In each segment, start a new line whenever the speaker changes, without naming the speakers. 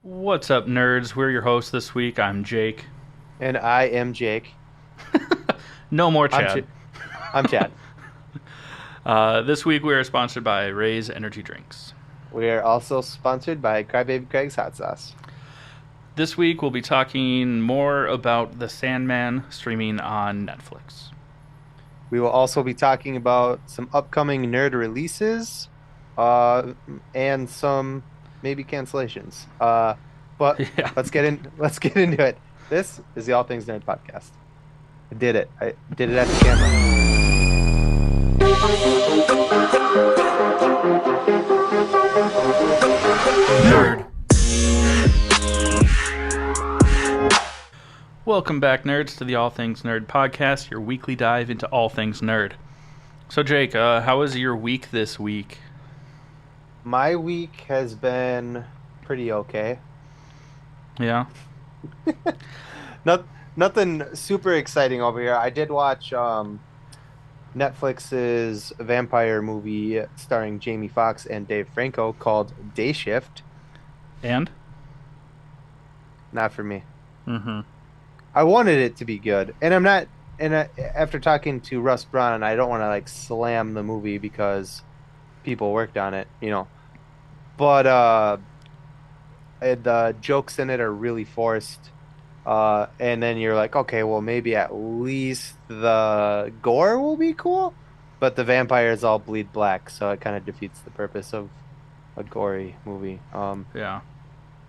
What's up, nerds? We're your hosts this week. I'm Jake.
And I am Jake.
No more
I'm
Chad.
I'm Chad.
This week we are sponsored by Ray's Energy Drinks.
We are also sponsored by Crybaby Craig's Hot Sauce.
This week we'll be talking more about The Sandman streaming on Netflix.
We will also be talking about some upcoming nerd releases, uh, and some maybe cancellations. But
Yeah.
let's get into it. This is the All Things Nerd podcast. I did it. I did it at the camera.
Nerd. Welcome back, nerds, to the All Things Nerd podcast, your weekly dive into all things nerd. So, Jake, how was your week this week?
My week has been pretty okay.
Yeah.
Not nothing super exciting over here. I did watch Netflix's vampire movie starring Jamie Foxx and Dave Franco called Day Shift.
And?
Not for me.
Mm-hmm.
I wanted it to be good, and I'm not. And after talking to Russ Braun, I don't want to like slam the movie because people worked on it. But the jokes in it are really forced. And then you're like, okay, well, maybe at least the gore will be cool, but the vampires all bleed black, so it kind of defeats the purpose of a gory movie.
Yeah.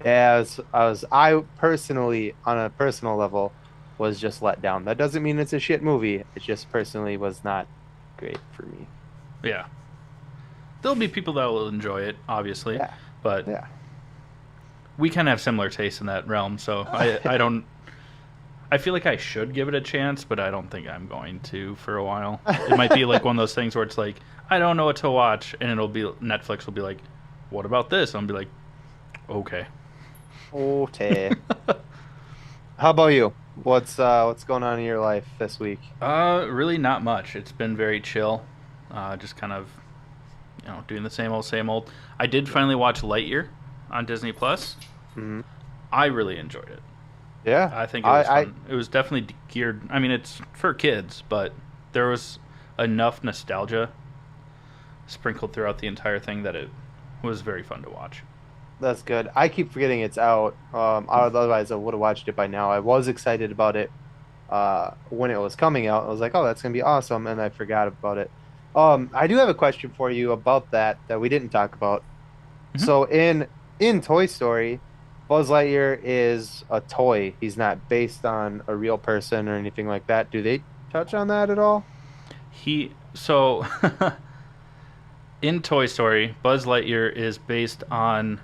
I personally, on a personal level, was just let down. That doesn't mean it's a shit movie. It just personally was not great for me.
Yeah. There'll be people that will enjoy it, obviously,
Yeah,
but
yeah.
we kind of have similar tastes in that realm, so I don't... I feel like I should give it a chance, but I don't think I'm going to for a while. It might be like one of those things where it's like, I don't know what to watch, and Netflix will be like, what about this? And I'll be like, okay.
Okay. How about you? What's going on in your life this week?
Really not much. It's been very chill. Just kind of, doing the same old. I did finally watch Lightyear on Disney Plus.
Hmm.
I really enjoyed it.
Yeah,
I think it was fun. It was definitely geared. I mean, it's for kids, but there was enough nostalgia sprinkled throughout the entire thing that it was very fun to watch.
that's good. I keep forgetting it's out. Otherwise I would have watched it by now. I was excited about it when it was coming out. I was like, oh, that's gonna be awesome, and I forgot about it. I do have a question for you about that we didn't talk about.
Hmm.
So in Toy Story, Buzz Lightyear is a toy. He's not based on a real person or anything like that. Do they touch on that at all?
So in Toy Story, Buzz Lightyear is based on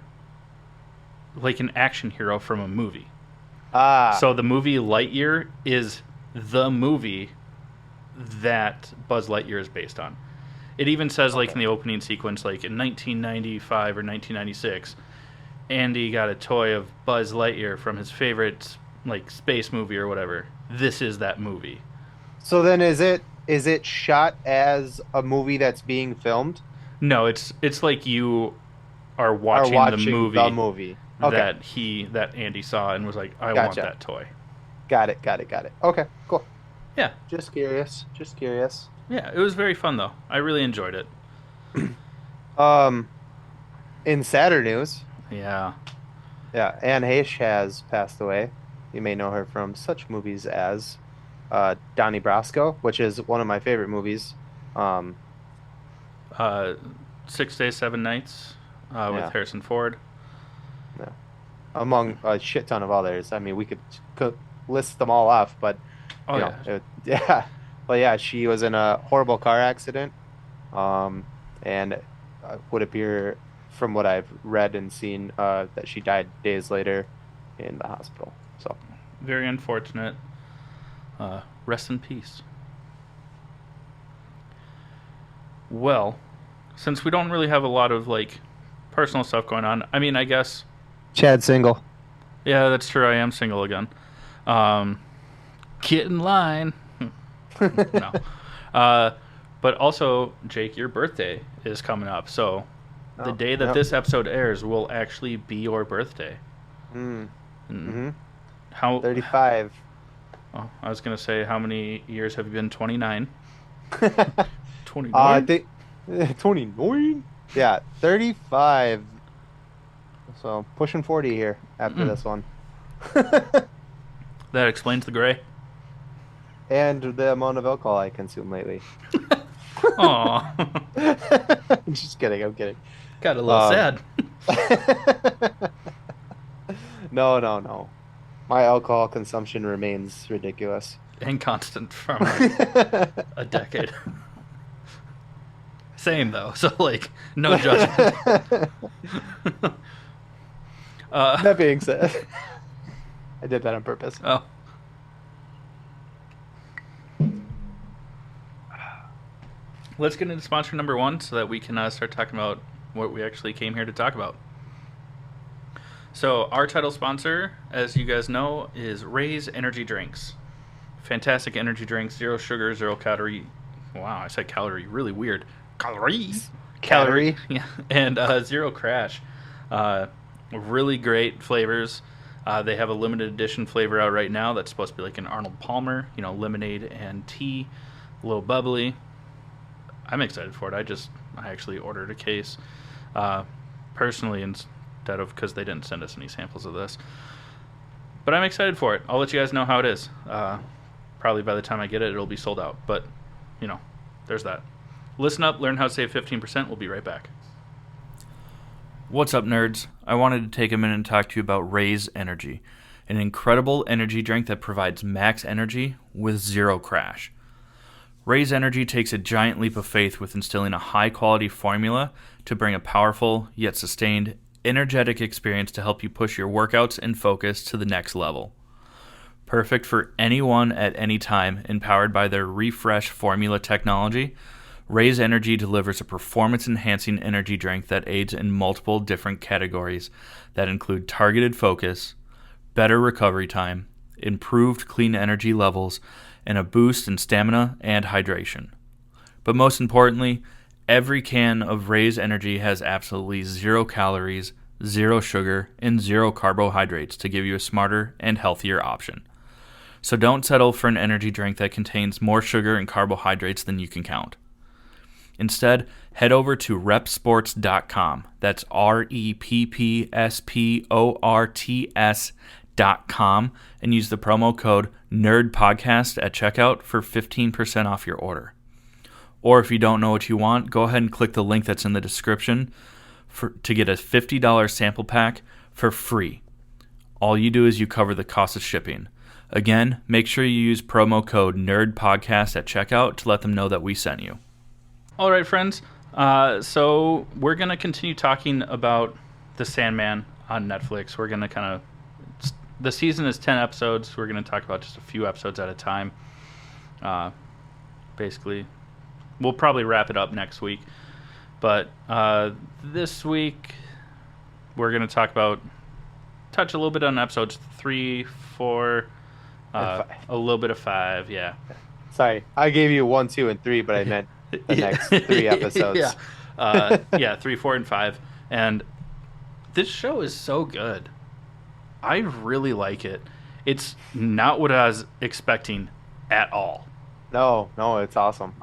like an action hero from a movie.
Ah,
So the movie Lightyear is the movie that Buzz Lightyear is based on. It even says like in
okay.
the opening sequence, like in 1995 or 1996, Andy got a toy of Buzz Lightyear from his favorite like space movie or whatever. This is that movie.
So then is it shot as a movie that's being filmed
No, it's like you are
or
watching the
watching the
movie
movie? Okay.
that Andy saw and was like, I want
Gotcha.
that toy.
Got it. Got it. Got it. Okay. Cool.
Yeah,
Just curious. Just curious.
yeah, it was very fun though. I really enjoyed it.
Um, in sadder news,
Yeah.
yeah, Anne Heche has passed away. You may know her from such movies as Donnie Brasco, which is one of my favorite movies. Um,
Uh, 6 Days, 7 Nights with
yeah,
Harrison Ford.
yeah. Among a shit ton of others. I mean, we could list them all off, but
Oh yeah.
yeah. But yeah, she was in a horrible car accident, and would appear, from what I've read and seen, that she died days later in the hospital. So,
Very unfortunate. Rest in peace. Well, since we don't really have a lot of like personal stuff going on, I mean, I guess
Chad single.
yeah, that's true. I am single again. Um, get in line. No. Uh, but also, Jake, your birthday is coming up. So the
Oh,
day that
yep.
this episode airs will actually be your birthday.
Mm.
And
Mm-hmm.
how?
35.
Oh, I was gonna say, how many years have you been 29?
I
29?
think 29. Yeah, 35. So pushing 40 here after
Mm,
this one.
that explains the gray.
And the amount of alcohol I consume lately.
Aw,
Just kidding, I'm kidding.
got a little
Um,
sad.
no, no, no. My alcohol consumption remains ridiculous.
And constant from like a decade. Same though, so like no judgment. uh,
That being said, I did that on purpose.
oh, let's get into sponsor number one so that we can start talking about what we actually came here to talk about. So our title sponsor, as you guys know, is Ray's Energy Drinks. Fantastic energy drinks, zero sugar, zero calorie. Wow, I said calorie, really weird. Calorie,
Calorie.
yeah, and zero crash. Uh, really great flavors. They have a limited edition flavor out right now that's supposed to be like an Arnold Palmer, lemonade and tea, a little bubbly. I'm excited for it. I actually ordered a case personally instead of because they didn't send us any samples of this. But I'm excited for it. I'll let you guys know how it is. Probably by the time I get it, it'll be sold out. But, there's that. Listen up, learn how to save 15%. We'll be right back. What's up, nerds? I wanted to take a minute and talk to you about Ray's Energy, an incredible energy drink that provides max energy with zero crash. Ray's Energy takes a giant leap of faith with instilling a high-quality formula to bring a powerful, yet sustained, energetic experience to help you push your workouts and focus to the next level. Perfect for anyone at any time, and powered by their refresh formula technology, Ray's Energy delivers a performance-enhancing energy drink that aids in multiple different categories that include targeted focus, better recovery time, improved clean energy levels, and a boost in stamina and hydration. But most importantly, every can of Ray's Energy has absolutely 0 calories, 0 sugar, and 0 carbohydrates to give you a smarter and healthier option. So don't settle for an energy drink that contains more sugar and carbohydrates than you can count. Instead, head over to repsports.com. That's REPPSPORTS.com and use the promo code NERDPODCAST at checkout for 15% off your order. Or if you don't know what you want, go ahead and click the link that's in the description to get a $50 sample pack for free. All you do is you cover the cost of shipping. Again, make sure you use promo code NERDPODCAST at checkout to let them know that we sent you. All right, friends. So we're going to continue talking about the Sandman on Netflix. We're going to the season is 10 episodes. We're going to talk about just a few episodes at a time. Basically, we'll probably wrap it up next week. But this week, we're going to touch a little bit on episodes 3, 4, a little bit of 5, yeah.
Sorry, I gave you 1, 2, and 3, but I meant the next 3 episodes.
Yeah, 3, 4, and 5. And this show is so good. I really like it. It's not what I was expecting at all.
No, it's awesome.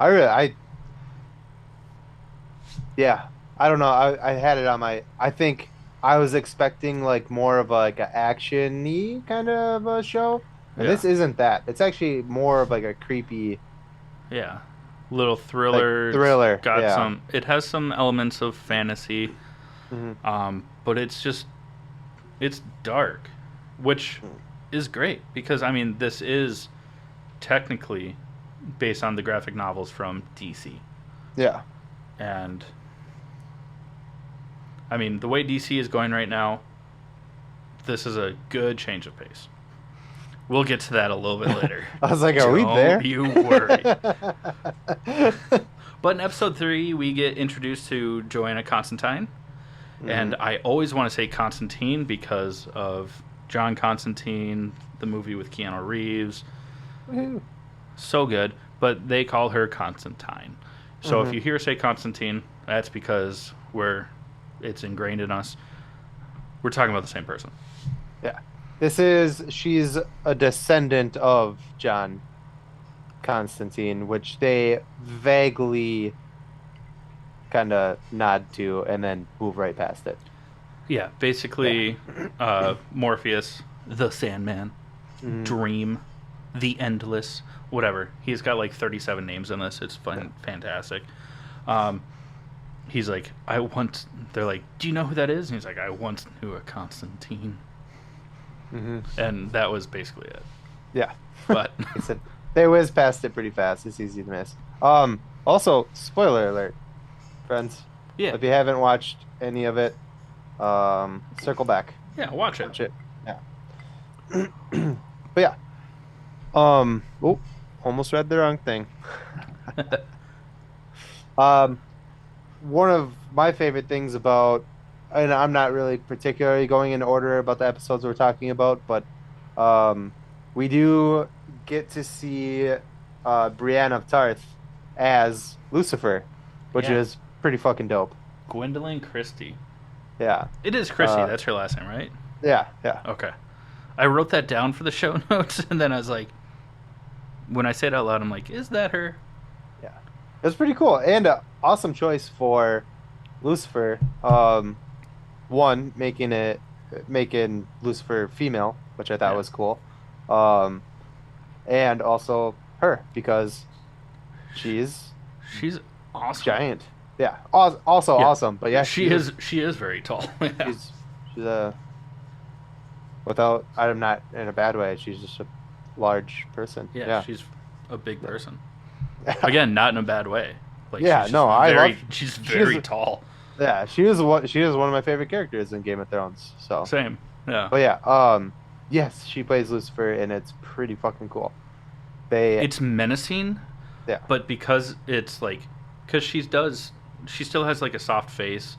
Yeah, I don't know. I had it on I think I was expecting like more of like an action-y kind of a show. And this isn't that. It's actually more of like a creepy,
yeah, little thriller.
Like, thriller.
Got
yeah.
It has some elements of fantasy, but it's dark, which is great because this is technically based on the graphic novels from DC.
Yeah.
And the way DC is going right now, this is a good change of pace. We'll get to that a little bit later.
I was like, are we there?
Don't you worry. But in episode 3, we get introduced to Joanna Constantine. And I always want to say Constantine because of John Constantine, the movie with Keanu Reeves.
Woo-hoo.
So good. But they call her Constantine. So if you hear say Constantine, that's because it's ingrained in us. We're talking about the same person.
Yeah. She's a descendant of John Constantine, which they vaguely kind of nod to and then move right past it.
Yeah,
Yeah.
basically, Morpheus, the Sandman,
Mhm.
Dream, the Endless, whatever. He's got like 37 names in this. It's
Yeah.
fun, fantastic. Um, he's like, I once. They're like, do you know who that is? And he's like, I once knew a Constantine,
Hmm.
and that was basically it.
Yeah.
But
Like I said, they whiz past it pretty fast. It's easy to miss. Also, spoiler alert, friends.
yeah,
If you haven't watched any of it, circle back.
yeah, watch it.
Watch it. Yeah. But yeah. Oh, almost read the wrong thing. Um, one of my favorite things about, and I'm not really particularly going in order about the episodes we're talking about, but um, we do get to see Brienne of Tarth as Lucifer, which
Yeah,
is pretty fucking dope.
Gwendolyn Christie.
Yeah.
It is Christie.
Uh,
That's her last name, right?
yeah, yeah,
Okay. I wrote that down for the show notes, and then I was like, when I say it out loud, I'm like, is that her?
yeah. It's pretty cool and awesome choice for Lucifer. One making Lucifer female, which I thought
Yeah.
was cool. Um, and also her because she's
She's awesome.
giant. Yeah, also
Yeah.
awesome. But yeah,
She is very tall. Yeah.
she's she's a without. I'm not in a bad way. She's just a large person.
Yeah,
Yeah,
she's a big person. Again, not in a bad way. Like
yeah. No, I love.
she's
She is.
very tall.
Yeah, she is one of my favorite characters in Game of Thrones. So,
Same. Yeah.
but yeah, yes, she plays Lucifer, and it's pretty fucking cool. They,
It's menacing,
yeah,
but because it's like cuz she still has like a soft face,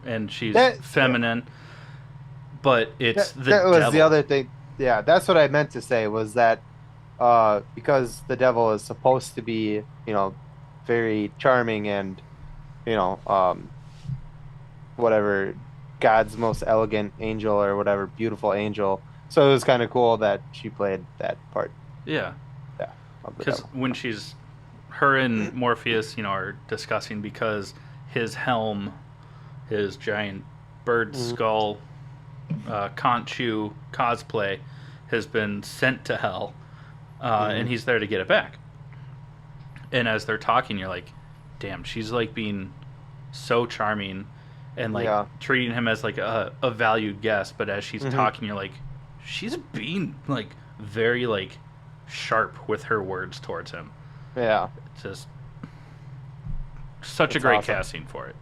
and she's
yeah.
feminine, but it's the
That was the
devil.
other thing. Yeah, that's what I meant to say was that because the devil is supposed to be, very charming and, you know, whatever, God's most elegant angel or whatever, beautiful angel. So it was kind of cool that she played that part.
Yeah.
Yeah, of the
Cuz
devil.
when her and Morpheus, are discussing because his helm, his giant bird
Mhm.
skull Conchu cosplay has been sent to hell, and
Mhm.
he's there to get it back. And as they're talking, you're like, damn, she's like being so charming and like
Yeah.
treating him as like a valued guest. But as she's
Hmm.
talking, you're like, she's being like very like sharp with her words towards him.
Yeah.
It's just such a
It's
great
awesome.
casting for it.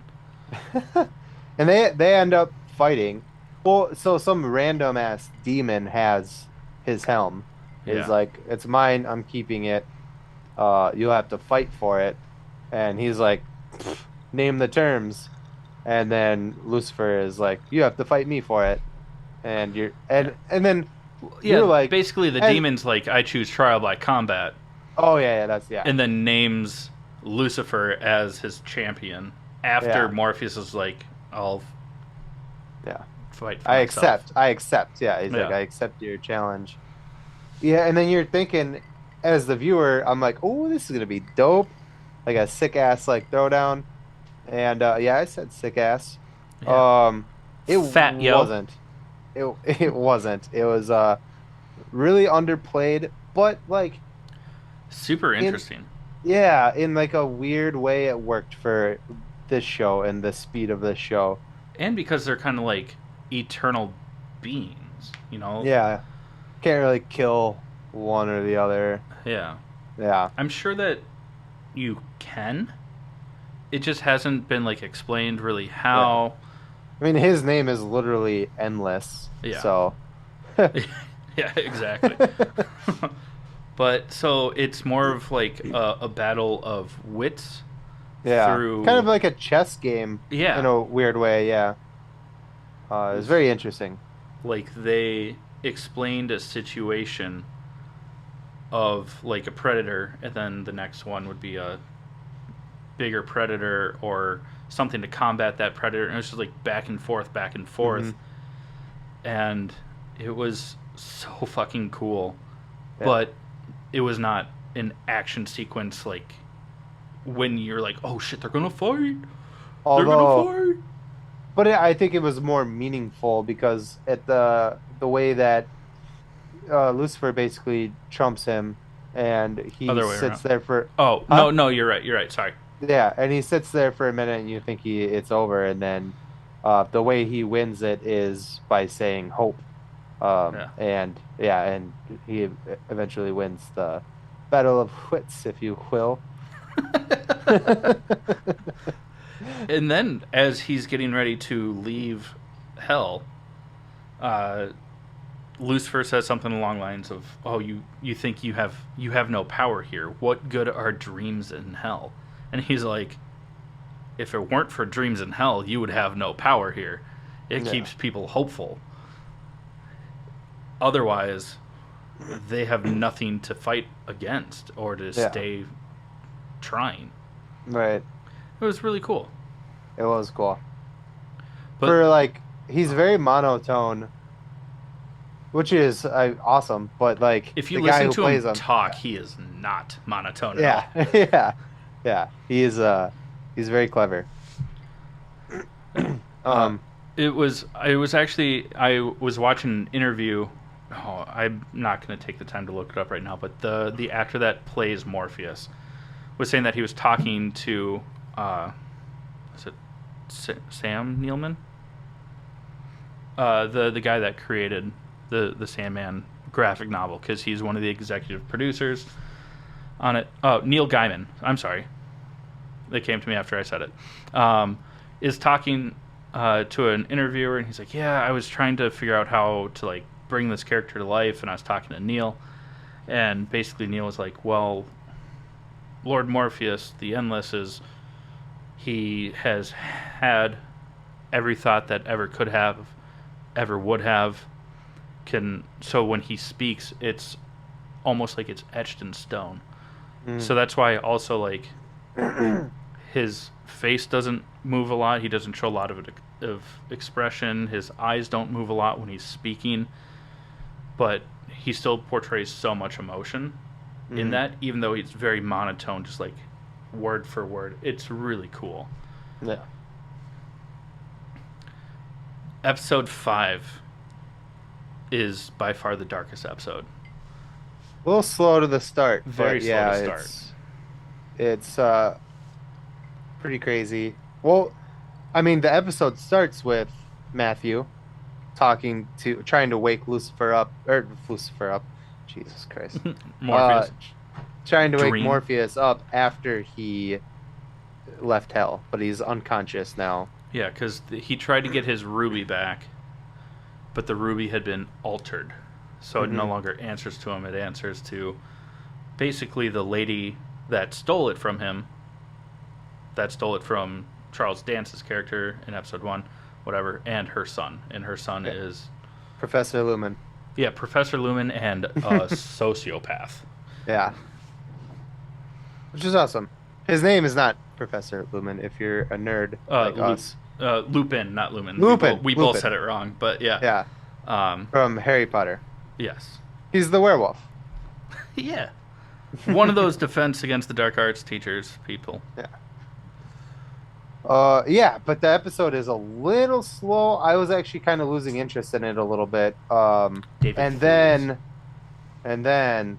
And they end up fighting. Well, so some random ass demon has his helm. He's
Yeah.
like, "It's mine. I'm keeping it. You'll have to fight for it." And he's like, "Pfft, name the terms." And then Lucifer is like, "You have to fight me for it." And you're
Yeah.
and then
Yeah,
you're like,
basically the
and
demon's like, I choose trial by combat,
oh yeah, yeah, that's yeah,
and then names Lucifer as his champion. After
yeah,
Morpheus is like, I'll
yeah.
fight for
I
myself.
accept. I accept. Yeah, he's like,
Yeah.
I accept your challenge. Yeah, and then you're thinking, as the viewer, I'm like, oh, this is gonna be dope, like a sick ass like throwdown. And yeah, I said sick ass.
Yeah.
Um, it
Fat yo.
wasn't. It it wasn't. It was really underplayed, but like
Super
in
interesting.
yeah, in like a weird way, it worked for this show and the speed of this show.
And because they're kind of like eternal beings.
Yeah, can't really kill one or the other.
Yeah.
Yeah,
I'm sure that you can. It just hasn't been like explained really
yeah.
how.
I mean, his name is literally endless.
Yeah.
So,
Yeah, exactly. But so it's more of like a battle of wits
yeah, kind of
through.
like a chess game in
Yeah,
a weird way. Yeah, it's very interesting.
like they explained a situation of like a predator, and then the next one would be a bigger predator or something to combat that predator, and it's just like back and forth,
Hmm.
and It was so fucking cool,
Yeah.
but it was not an action sequence like when you're like, oh shit, they're gonna fight. They're gonna
Although,
fight.
but I think it was more meaningful because at the way that Lucifer basically trumps him, and he
Other way
sits
around.
there for,
Oh
huh?
no, no, you're right. You're right. Sorry.
Yeah, and he sits there for a minute, and you think it's over, and then the way he wins it is by saying hope.
Yeah.
And yeah, and he eventually wins the Battle of Wits, if you will.
And then as he's getting ready to leave hell, uh, Lucifer says something along the lines of, "Oh, you think you have no power here? What good are dreams in hell?" And he's like, "If it weren't for dreams in hell, you would have no power here. It
Yeah,
keeps people hopeful. Otherwise, they have nothing to fight against or to
yeah,
stay trying."
right.
It was really cool.
It was cool.
But
For like, he's very monotone, which is awesome. But like
if you
the guy
listen
who
to him
plays him,
talk, he is not monotone at
yeah,
all.
yeah, yeah. He's very clever.
Uh,
Um,
it was actually I was watching an interview. Oh, I'm not going to take the time to look it up right now, but the actor that plays Morpheus was saying that he was talking to is it Sam Neilman, the guy that created the Sandman graphic novel, because he's one of the executive producers on it. Oh, Neil Gaiman. I'm sorry, that came to me after I said it. Is talking to an interviewer, and he's like, "Yeah, I was trying to figure out how to like bring this character to life," and I was talking to Neil, and basically Neil was like, "Well, Lord Morpheus, the Endless, is he has had every thought that ever could have, ever would have, can so when he speaks, it's almost like it's etched in stone.
mm.
So that's why also like his face doesn't move a lot. He doesn't show a lot of expression. His eyes don't move a lot when he's speaking, but he still portrays so much emotion in
Mm.
that, even though he's very monotone, just like word for word. It's really cool.
Yeah.
Episode 5 is by far the darkest episode.
A little slow to the start,
Very
but
slow
yeah,
to start.
it's pretty crazy. Well, I mean, the episode starts with Matthew trying to wake Lucifer up, or Lucifer up. Jesus Christ. Uh,
Morpheus.
trying to wake
Dream.
Morpheus up after he left hell, but he's unconscious now.
Yeah, because he tried to get his ruby back, but the ruby had been altered. So it no
Hmm.
longer answers to him. It answers to basically the lady that stole it from him, that stole it from Charles Dance's character in episode 1, whatever, and her son. And her son
Yeah,
is,
Professor Lumen.
yeah, Professor Lumen and a sociopath.
Yeah, which is awesome. His name is not Professor Lumen if you're a nerd like
Lup,
us.
Lupin, not Lumen.
Lupin,
We both
Lupin.
said it wrong, but yeah.
Yeah,
Um,
from Harry Potter.
yes.
He's the werewolf.
Yeah. One of those defense against the dark arts teachers people.
Yeah. Yeah, but the episode is a little slow. I was actually kind of losing interest in it a little bit.
David
And
Thewlis.
then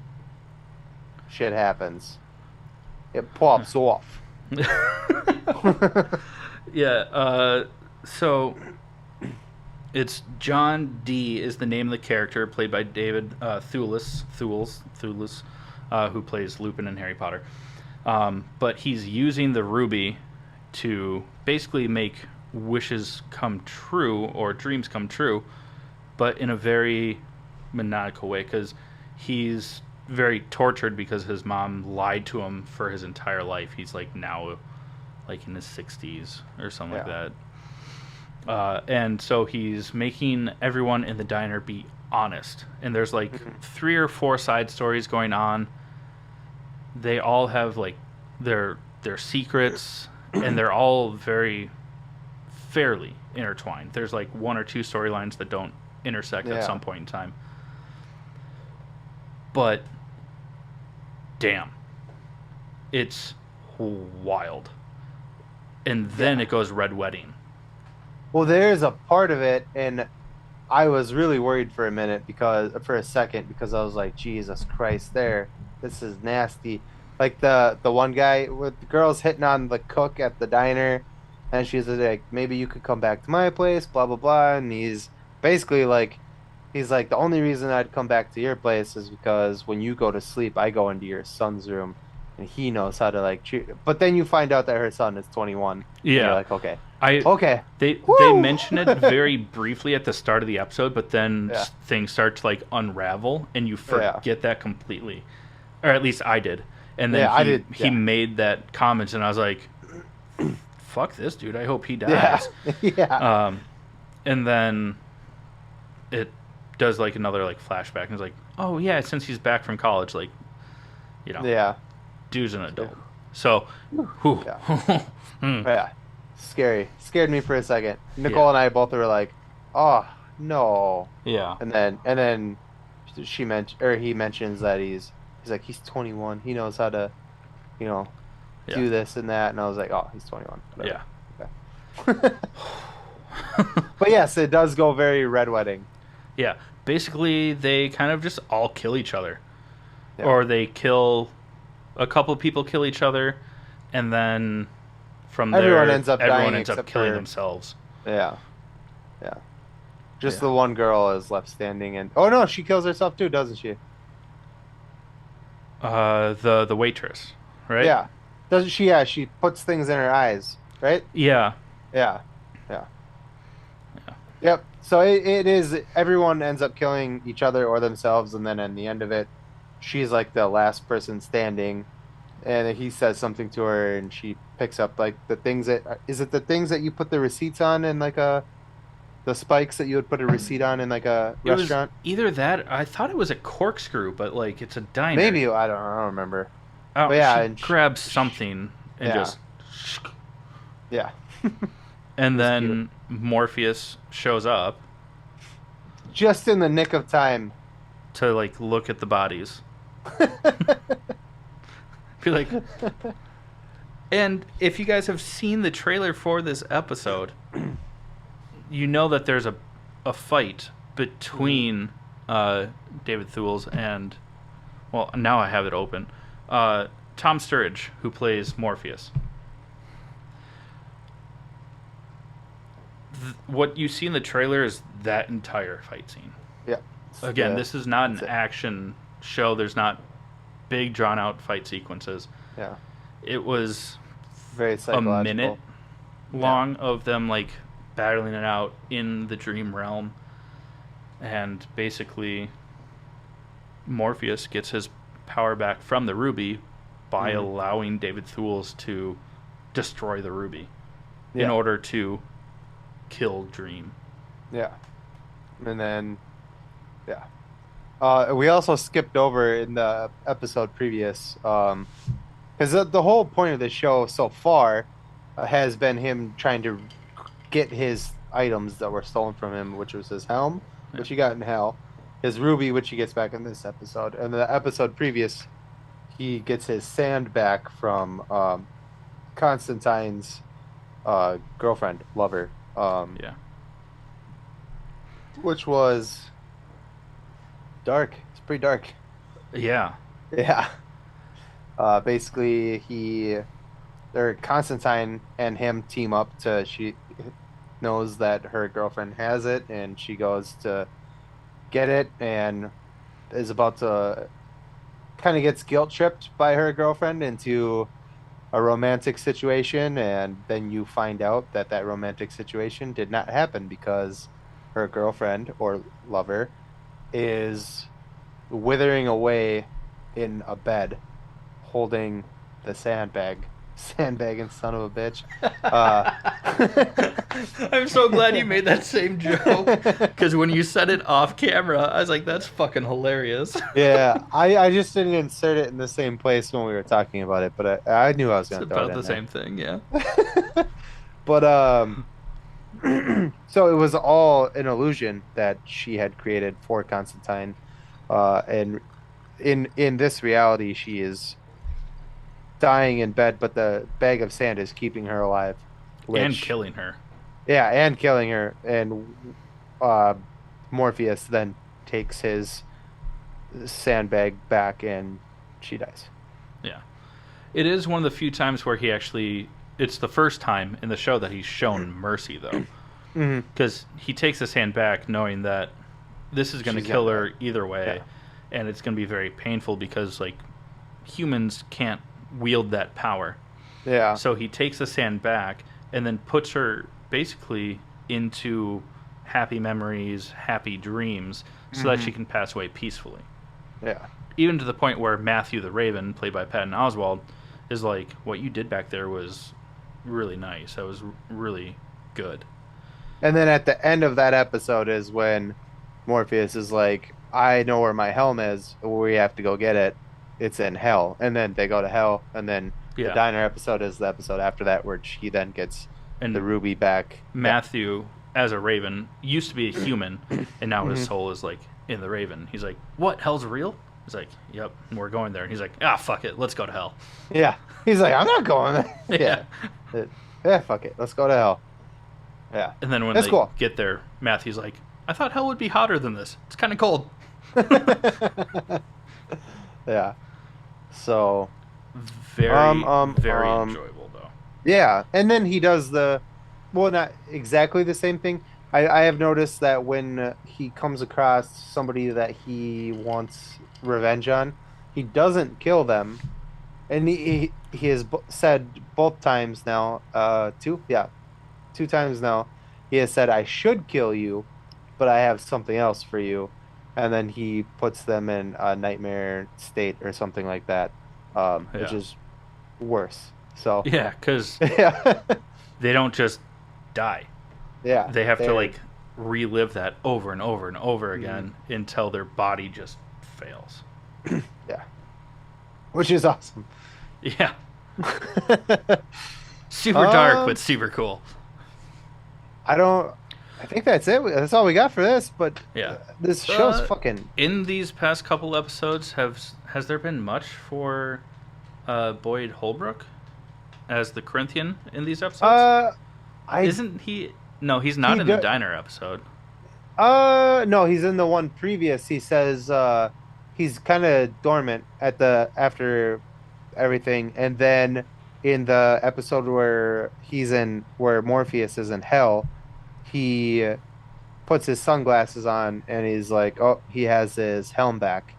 shit happens. It pops off.
Yeah, so it's John D is the name of the character, played by David Thewlis, who plays Lupin in Harry Potter. But he's using the ruby to basically make wishes come true or dreams come true, but in a very maniacal way, because he's very tortured because his mom lied to him for his entire life. He's like now like in his 60s or something like
Yeah.
that. And so he's making everyone in the diner be honest. And there's like
Mhm.
3 or 4 side stories going on. They all have like their secrets, and they're all very fairly intertwined. There's like 1 or 2 storylines that don't intersect at
Yeah.
some point in time. But damn, it's wild. And then
Yeah.
it goes Red Wedding.
Well, there's a part of it, and I was really worried for a second, because I was like, Jesus Christ, this is nasty. Like the one guy with the girls hitting on the cook at the diner, and she's like, maybe you could come back to my place, blah blah blah, and basically like, he's like, the only reason I'd come back to your place is because when you go to sleep, I go into your son's room, and he knows how to like treat. But then you find out that her son is 21, and you're
Yeah.
like, okay,
I
okay,
they
woo.
mention it very briefly at the start of the episode, but then
Yeah.
things start to like unravel, and you
Yeah.
forget that completely, or at least I did. And then
Yeah, I did.
he
Yeah.
made that comment, and I was like, "Fuck this dude! I hope he
Yeah.
dies."
Yeah.
And then it does like another like flashback, and it's like, "Oh yeah, since he's back from college, like,
Yeah.
dude's an adult." So, whew.
Yeah.
Hmm.
Yeah. Scary. Scared me for a second. Nicole and I both were like, "Oh, no."
Yeah.
And then he mentions that he's like, he's 21. He knows how to,
Yeah.
do this and that, and I was like, "Oh, he's 21."
Yeah.
Okay. But yes, it does go very Red Wedding.
Yeah. Basically, they kind of just all kill each other.
Yeah.
Or they kill a couple people kill each other, and then from
Everyone
there
ends up
everyone
dying
ends up
except
killing
for-
themselves.
Yeah. Yeah. Just
Yeah.
the one girl is left standing, and oh no, she kills herself too, doesn't she?
The waitress, right?
Yeah. Doesn't she? Yeah, she puts things in her eyes, right?
Yeah.
Yeah. Yeah.
Yeah.
Yep. So it is, everyone ends up killing each other or themselves, and then in the end of it, she's like the last person standing, and he says something to her, and she picks up like the things the things that you put the receipts on in like the spikes that you would put a receipt on in like a
It was
restaurant?
either that. I thought it was a corkscrew, but like it's a diner.
Maybe, I don't remember.
Oh,
but yeah,
she
and
grabs something and
yeah.
just.
Yeah.
And
Just
then Morpheus shows up
Just in the nick of time.
to like look at the bodies. Be like, and if you guys have seen the trailer for this episode, you know that there's a fight between David Thewlis and, well, now I have it open, Tom Sturridge, who plays Morpheus. What you see in the trailer is that entire fight scene.
Yeah.
Again, this is not an
that's it.
action show. There's not big drawn out fight sequences.
Yeah.
It was
Very
a
psychological.
minute long of them like battling it out in the dream realm, and basically Morpheus gets his power back from the ruby by allowing David Thewlis to destroy the ruby in
Yeah.
order to kill Dream.
Yeah. And then, yeah. We also skipped over in the episode previous, because the whole point of the show so far has been him trying to get his items that were stolen from him, which was his helm, which he got in hell, his ruby, which he gets back in this episode, and the episode previous, he gets his sand back from Constantine's girlfriend, lover.
Yeah.
Which was dark. It's pretty dark.
Yeah.
Yeah. Basically, Constantine and him team up she knows that her girlfriend has it, and she goes to get it, and is about to, kind of gets guilt tripped by her girlfriend into a romantic situation, and then you find out that romantic situation did not happen because her girlfriend or lover is withering away in a bed holding the sandbagging son of a bitch.
I'm so glad you made that same joke, because when you said it off camera, I was like, that's fucking hilarious.
Yeah, I just didn't insert it in the same place when we were talking about it, but I knew I was
It's
going to throw it
about
in
the
there.
same thing, yeah.
But So it was all an illusion that she had created for Constantine. And in this reality, she is dying in bed, but the bag of sand is keeping her alive,
And
which,
killing her.
yeah, and killing her. And uh, Morpheus then takes his sandbag back and she dies.
Yeah. It is one of the few times where he actually. It's the first time in the show that he's shown mercy, though.
Hmm.
Because he takes his hand back knowing that this is going to
She's
kill
gonna
her
die.
either way.
Yeah.
And it's going to be very painful because, like, humans can't wield that power.
Yeah.
So he takes the sand back and then puts her basically into happy memories, happy dreams, so that she
Hmm.
can pass away peacefully.
Yeah.
Even to the point where Matthew the Raven, played by Patton Oswalt, is like, "What you did back there was really nice. That was really good."
And then at the end of that episode is when Morpheus is like, I know where my helm is. We have to go get it. It's in hell. And then they go to hell. And then the
Yeah,
diner episode is the episode after that where he then gets the
and
ruby back. Yeah.
Matthew, as a Raven, used to be a human, and now his
Hmm.
soul is like in the Raven. He's like, "What? Hell's real?" He's like, "Yep, we're going there." And he's like, "Ah, fuck it, let's go to hell."
Yeah. He's like, I'm not going there.
Yeah.
Yeah. Yeah, fuck it. Let's go to hell. Yeah.
And then when
That's
they
cool.
get there, Matthew's like, "I thought hell would be hotter than this. It's kind of cold."
Yeah. So,
Very,
um,
very
um,
enjoyable though.
yeah. And then he does well, not exactly the same thing. I have noticed that when he comes across somebody that he wants revenge on, he doesn't kill them. And he has said both times now, two times now, he has said, I should kill you, but I have something else for you. And then he puts them in a nightmare state or something like that, which
Yeah,
is worse. So,
yeah, because
yeah,
they don't just die.
yeah,
They have to
they're,
like relive that over and over and over
mhm,
again until their body just fails.
yeah, which is awesome.
Yeah, super dark but
Um,
super cool.
I don't. I think that's it. That's all we got for this. But
Yeah.
this show's
Uh,
fucking.
in these past couple episodes, has there been much for Boyd Holbrook as the Corinthian in these episodes?
Uh, I
Isn't he? No, he's not
he
in the
do,
diner episode.
no, he's in the one previous. He says he's kind of dormant at the after everything, and then in the episode where Morpheus is in hell, he puts his sunglasses on and he's like, oh, he has his helm back,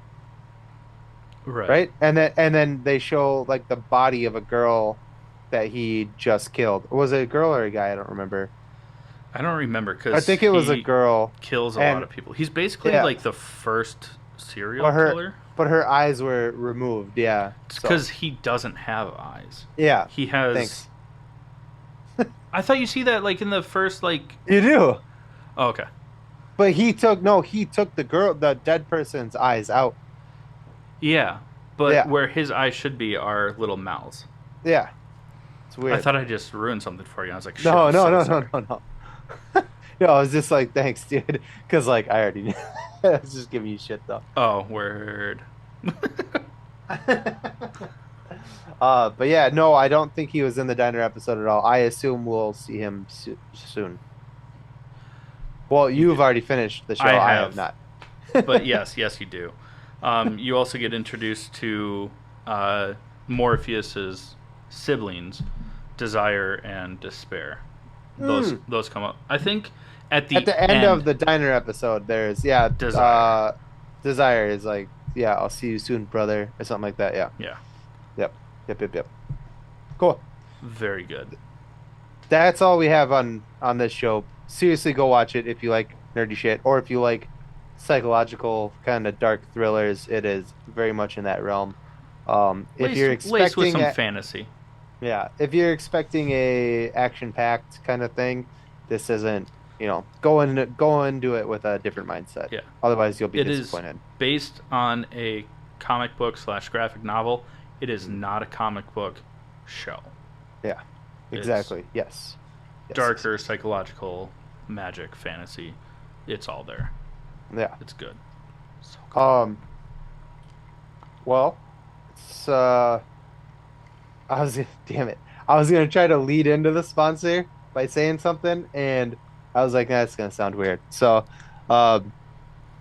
Right.
right? And then they show like the body of a girl that he just killed. Was it a girl or a guy? I don't remember.
I don't remember
I
because
think it was a
he
girl,
kills a lot
and
of people. He's basically
yeah,
like the first serial
but her
killer.
but her eyes were removed. Yeah,
It's
so
because he doesn't have eyes.
yeah,
He has.
thanks.
I thought you see that like in the first like.
You do,
Oh, okay.
but he took the dead person's eyes out.
Yeah, but
Yeah,
where his eyes should be are little mouths.
yeah, it's
I
weird.
thought I just ruined something for you. I was like, shit,
No,
I'm
no,
so
no, no,
sorry.
no, no. No, I was just like, thanks, dude, because like I already knew. I was just giving you shit though.
Oh, word.
But yeah, no, I don't think he was in the diner episode at all. I assume we'll see him soon. Well, you've already finished the show.
I
I have
have.
not.
But yes, yes, you do. You also get introduced to Morpheus's siblings, Desire and Despair.
Hmm.
Those come up. I think at
At
the
the end of the diner episode, there's
Desire.
Desire is like, yeah, I'll see you soon, brother, or something like that. Yeah.
Yeah,
Yep. Yep. Yep. Yep. Cool.
very good.
That's all we have on this show. Seriously, go watch it if you like nerdy shit, or if you like psychological kind of dark thrillers. It is very much in that realm. If you're
Laced with
expecting,
some fantasy.
yeah, if you're expecting a action-packed kind of thing, this isn't. Go into it with a different mindset.
Yeah,
Otherwise, you'll be
it is
disappointed.
based on a comic book / graphic novel. It is
Mhm.
not a comic book show.
Yeah,
It's
exactly. Yes.
darker, psychological, magic, fantasy. It's all there.
Yeah.
It's good. So good.
Well, it's damn it. I was gonna try to lead into the sponsor by saying something, and I was like, that's gonna sound weird. So, um,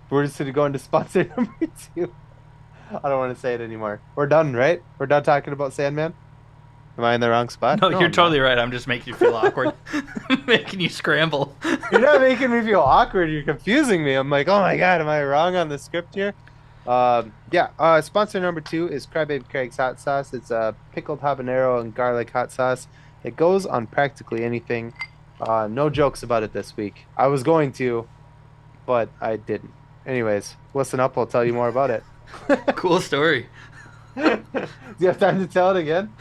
we're just gonna go into sponsor number two. I don't want to say it anymore. We're done, right? We're done talking about Sandman. Am I in the wrong spot?
No, you're
I'm
totally
not.
right. I'm just making you feel awkward, making you scramble.
You're not making me feel awkward. You're confusing me. I'm like, oh my God, am I wrong on the script here? Sponsor number two is Crybaby Craig's hot sauce. It's a pickled habanero and garlic hot sauce. It goes on practically anything. No jokes about it this week. I was going to, but I didn't. Anyways, listen up. I'll tell you more about it.
Cool story.
Do you have time to tell it again?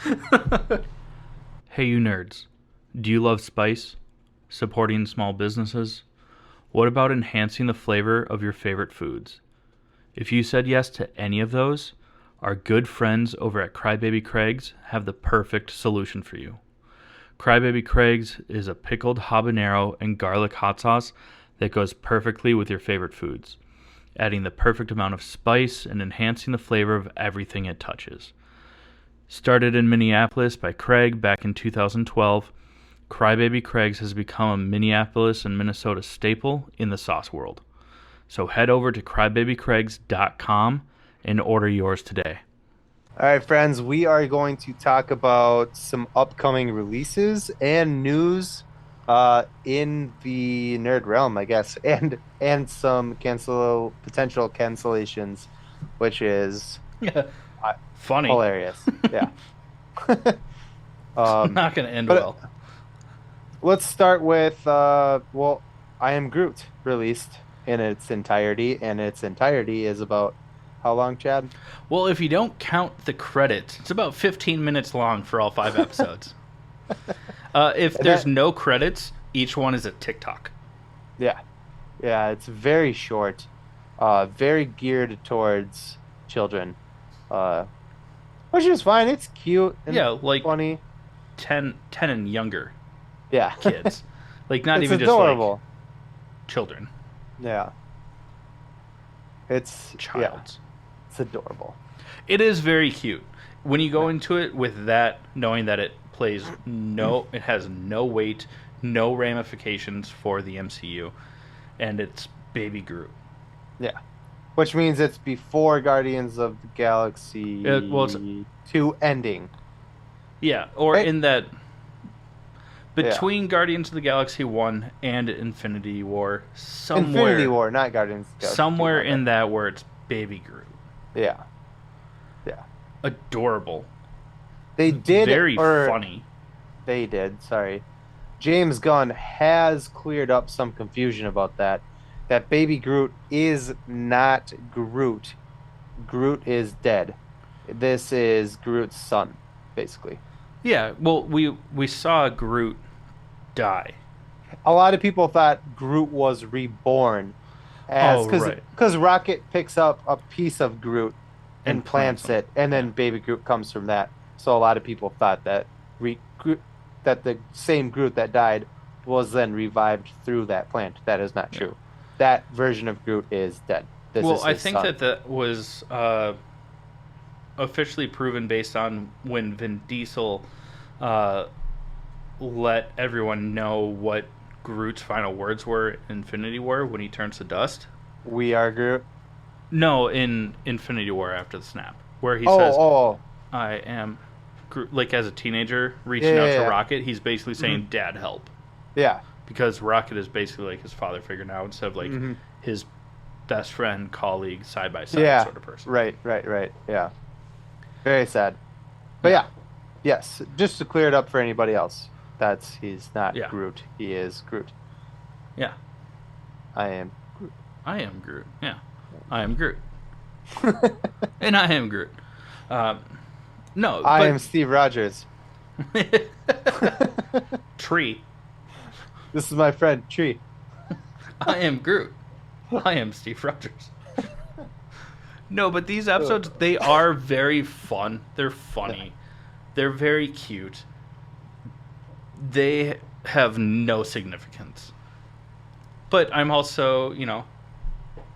Hey, you nerds. Do you love spice? Supporting small businesses? What about enhancing the flavor of your favorite foods? If you said yes to any of those, our good friends over at Crybaby Craig's have the perfect solution for you. Crybaby Craig's is a pickled habanero and garlic hot sauce that goes perfectly with your favorite foods, adding the perfect amount of spice and enhancing the flavor of everything it touches. Started in Minneapolis by Craig back in 2012, Crybaby Craig's has become a Minneapolis and Minnesota staple in the sauce world. So head over to crybabycraigs.com and order yours today.
All right, friends, we are going to talk about some upcoming releases and news in the nerd realm, I guess, and some potential cancellations, which is
Funny.
hilarious. Yeah.
Not going to end well.
Let's start with I Am Groot released in its entirety, and its entirety is about how long, Chad?
Well, if you don't count the credits, it's about 15 minutes long for all 5 episodes. If there's no credits, each one is a TikTok.
Yeah. Yeah, it's very short, very geared towards children, which is fine. It's cute and
like
funny.
10 and younger
Yeah.
kids. Like, not
It's
even
adorable.
just, like, children.
Yeah. It's
Childs.
Yeah, it's adorable.
It is very cute. When you go into it with that, knowing that it has no weight, no ramifications for the MCU, and it's Baby Groot.
Yeah. Which means it's before Guardians of the Galaxy 2 ending.
Yeah, or
Right.
in that between Guardians of the Galaxy 1 and Infinity War,
Infinity War, not Guardians of the Galaxy 2,
somewhere in that where it's Baby Groot.
Yeah. Yeah.
Adorable.
They did
Very funny.
They did, sorry. James Gunn has cleared up some confusion about that. That Baby Groot is not Groot. Groot is dead. This is Groot's son, basically.
Yeah, well, we saw Groot die.
A lot of people thought Groot was reborn, because Rocket picks up a piece of Groot and plants it, and then Baby Groot comes from that. So a lot of people thought that that the same Groot that died was then revived through that plant. That is not true. That version of Groot is dead.
I think that was officially proven based on when Vin Diesel let everyone know what Groot's final words were in Infinity War when he turns to dust.
We are Groot?
No, in Infinity War after the snap, where he says, I am Groot, like as a teenager reaching out to Rocket, he's basically saying, Dad, help.
Yeah.
Because Rocket is basically like his father figure now instead of like his best friend, colleague, side by side sort of person.
Right. Yeah. Very sad. But yes, just to clear it up for anybody else. He's not Groot. He is Groot.
Yeah.
I am Groot.
I am Groot. Yeah. I am Groot. And I am Groot. No.
I am Steve Rogers.
Tree.
This is my friend, Tree.
I am Groot. I am Steve Rogers. No, but these episodes, they are very fun. They're funny. They're very cute. They have no significance. But I'm also,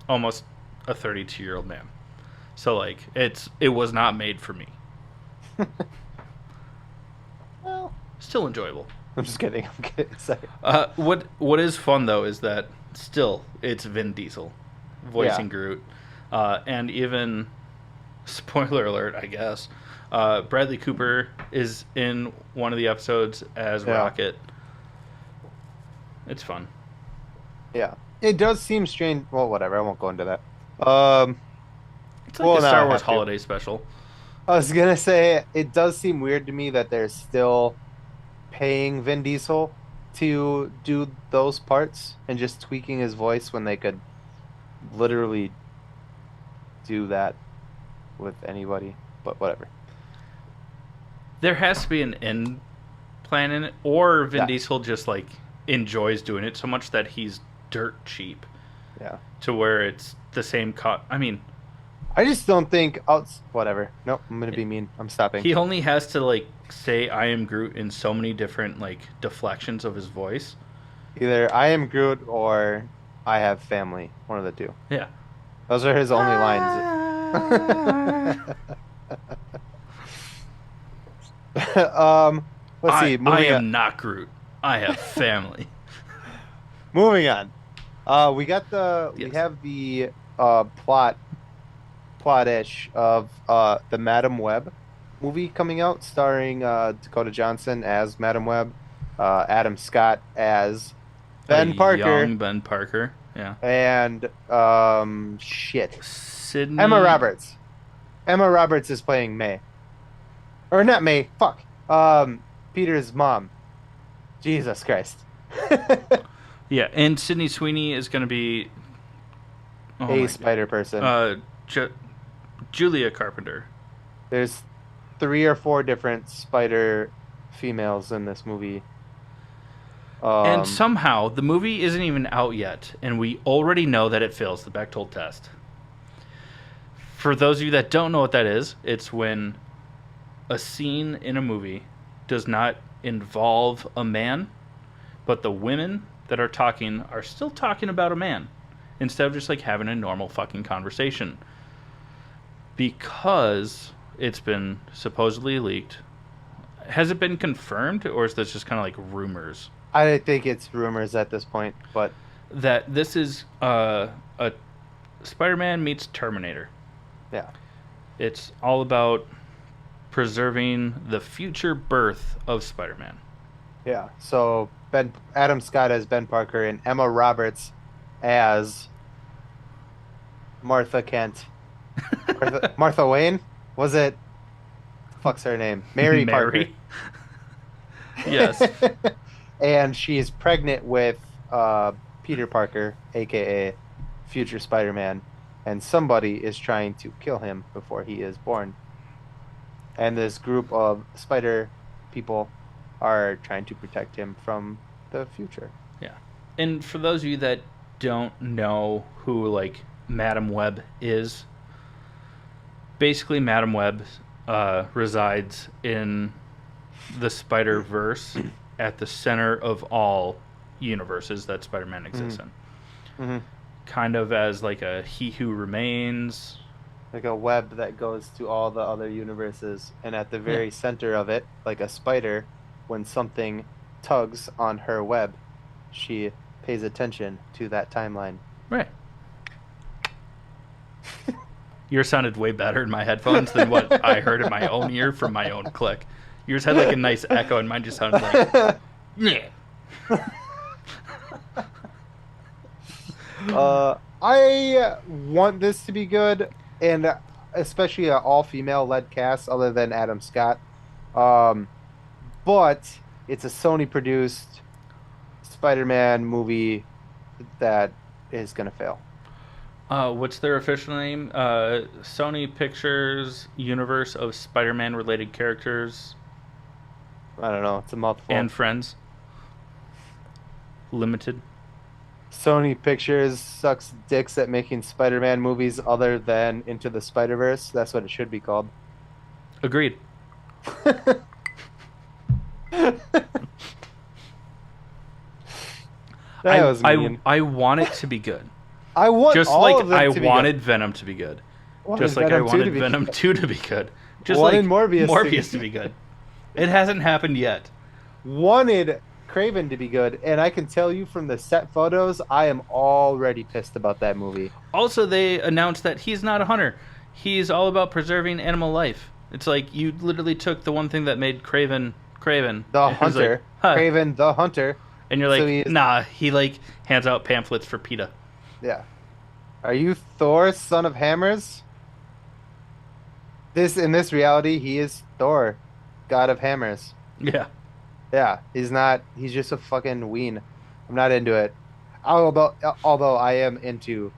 almost a 32-year-old man. So like it was not made for me.
Well,
Still enjoyable.
I'm just kidding. I'm kidding. Sorry.
What is fun though is that still it's Vin Diesel voicing
Yeah.
Groot, and even spoiler alert, I guess. Bradley Cooper is in one of the episodes as
Yeah.
Rocket. It's fun.
Yeah. It does seem strange. Well, whatever. I won't go into that. Um.
It's like
Well,
a
now I
Star Wars
have to.
holiday special.
I was gonna say it does seem weird to me that they're still paying Vin Diesel to do those parts and just tweaking his voice when they could literally do that with anybody. But whatever.
There has to be an end plan in it, or Vin
Yeah.
Diesel just like enjoys doing it so much that he's dirt cheap
Yeah.
to where it's the same I mean,
I just don't think. Oh, whatever. Nope. I'm gonna be mean. I'm stopping.
he only has to like say "I am Groot" in so many different like deflections of his voice.
Either I am Groot or I have family. One of the two.
Yeah.
Those are his only lines. Let's see.
I
Moving
am
on.
not Groot. I have family.
Moving on. We got we
Yes.
have the plot-ish of the Madam Web movie coming out, starring Dakota Johnson as Madam Web, Adam Scott as Ben Parker,
Young Ben Parker. Yeah.
and shit,
Sydney.
Emma Roberts. Emma Roberts is playing May, or not May. Fuck. Peter's mom. Jesus Christ.
Yeah, and Sydney Sweeney is going to be
A spider person.
Julia Carpenter.
There's 3 or 4 different spider females in this movie.
And somehow the movie isn't even out yet, and we already know that it fails the Bechdel test. For those of you that don't know what that is, it's when a scene in a movie does not involve a man, but the women that are talking are still talking about a man instead of just like having a normal fucking conversation. Because it's been supposedly leaked. Has it been confirmed, or is this just kind of like rumors?
I think it's rumors at this point, but
That this is a Spider-Man meets Terminator.
yeah.
It's all about preserving the future birth of Spider-Man.
Yeah. So Adam Scott as Ben Parker and Emma Roberts as Martha Kent. Martha Wayne? Was it? Fuck's her name? Mary Parker.
Yes.
And she's pregnant with Peter Parker, aka future Spider-Man, and somebody is trying to kill him before he is born. And this group of spider people are trying to protect him from the future.
Yeah. And for those of you that don't know who like Madam Web is, basically Madam Web resides in the Spider-Verse at the center of all universes that Spider-Man exists in.
Mm-hmm.
Kind of as like a He Who Remains.
Like a web that goes to all the other universes, and at the very center of it, like a spider, when something tugs on her web, she pays attention to that timeline.
Right. Yours sounded way better in my headphones than what I heard in my own ear from my own click. Yours had like a nice echo, and mine just sounded like, yeah.
I want this to be good, and especially an all-female led cast other than Adam Scott. But it's a Sony-produced Spider-Man movie that is going to fail.
What's their official name? Sony Pictures Universe of Spider-Man related characters
I don't know. It's a mouthful.
and Friends. Limited.
Sony Pictures sucks dicks at making Spider-Man movies other than Into the Spider-Verse. That's what it should be called.
Agreed.
That was mean.
I want it to be good.
I want
Just
all
like
of them
I
to be
wanted
good.
Venom to be good.
Wanted
Just like I
Venom 2 to
wanted
be
Venom
good.
2 to be good. Just
Wanted
like
Morbius
to be good. It hasn't happened yet.
Wanted Craven to be good, and I can tell you from the set photos, I am already pissed about that movie.
Also, they announced that he's not a hunter. He's all about preserving animal life. It's like you literally took the one thing that made Craven Craven.
The
And it was like,
Hunter,
huh.
Craven the Hunter.
And you're
So
like,
he's
nah. He like hands out pamphlets for PETA.
yeah. Are you Thor, son of hammers? This in this reality, he is Thor, god of hammers.
Yeah.
Yeah, he's not. He's just a fucking ween. I'm not into it. Although I am into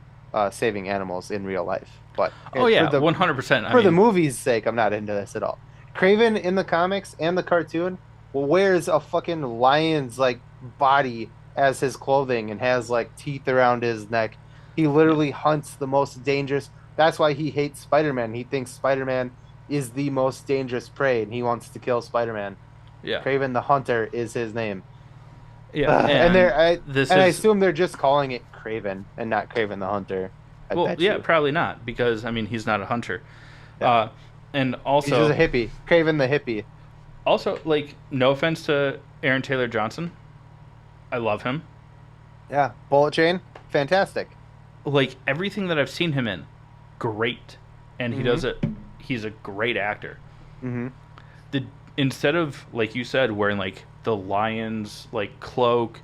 saving animals in real life, but
Oh yeah, 100%. I
for the
mean,
movie's sake, I'm not into this at all. Craven in the comics and the cartoon wears a fucking lion's like body as his clothing and has like teeth around his neck. He
yeah,
literally hunts the most dangerous. That's why he hates Spider-Man. He thinks Spider-Man is the most dangerous prey and he wants to kill Spider-Man.
yeah,
Craven the Hunter is his name.
yeah.
And
And
I
this is
assume they're just calling it Craven and not Craven the Hunter. I
well,
bet
yeah,
you.
probably not because I mean he's not a hunter.
Yeah.
Uh, and
He's just a
also,
hippie. Craven the hippie.
like, no offense to Aaron Taylor Johnson, I love him.
Yeah. Bullet Chain, fantastic.
Like everything that I've seen him in, great, and he
Hmm.
does it. He's a great actor.
Hmm.
The instead of like you said wearing like the lion's like cloak,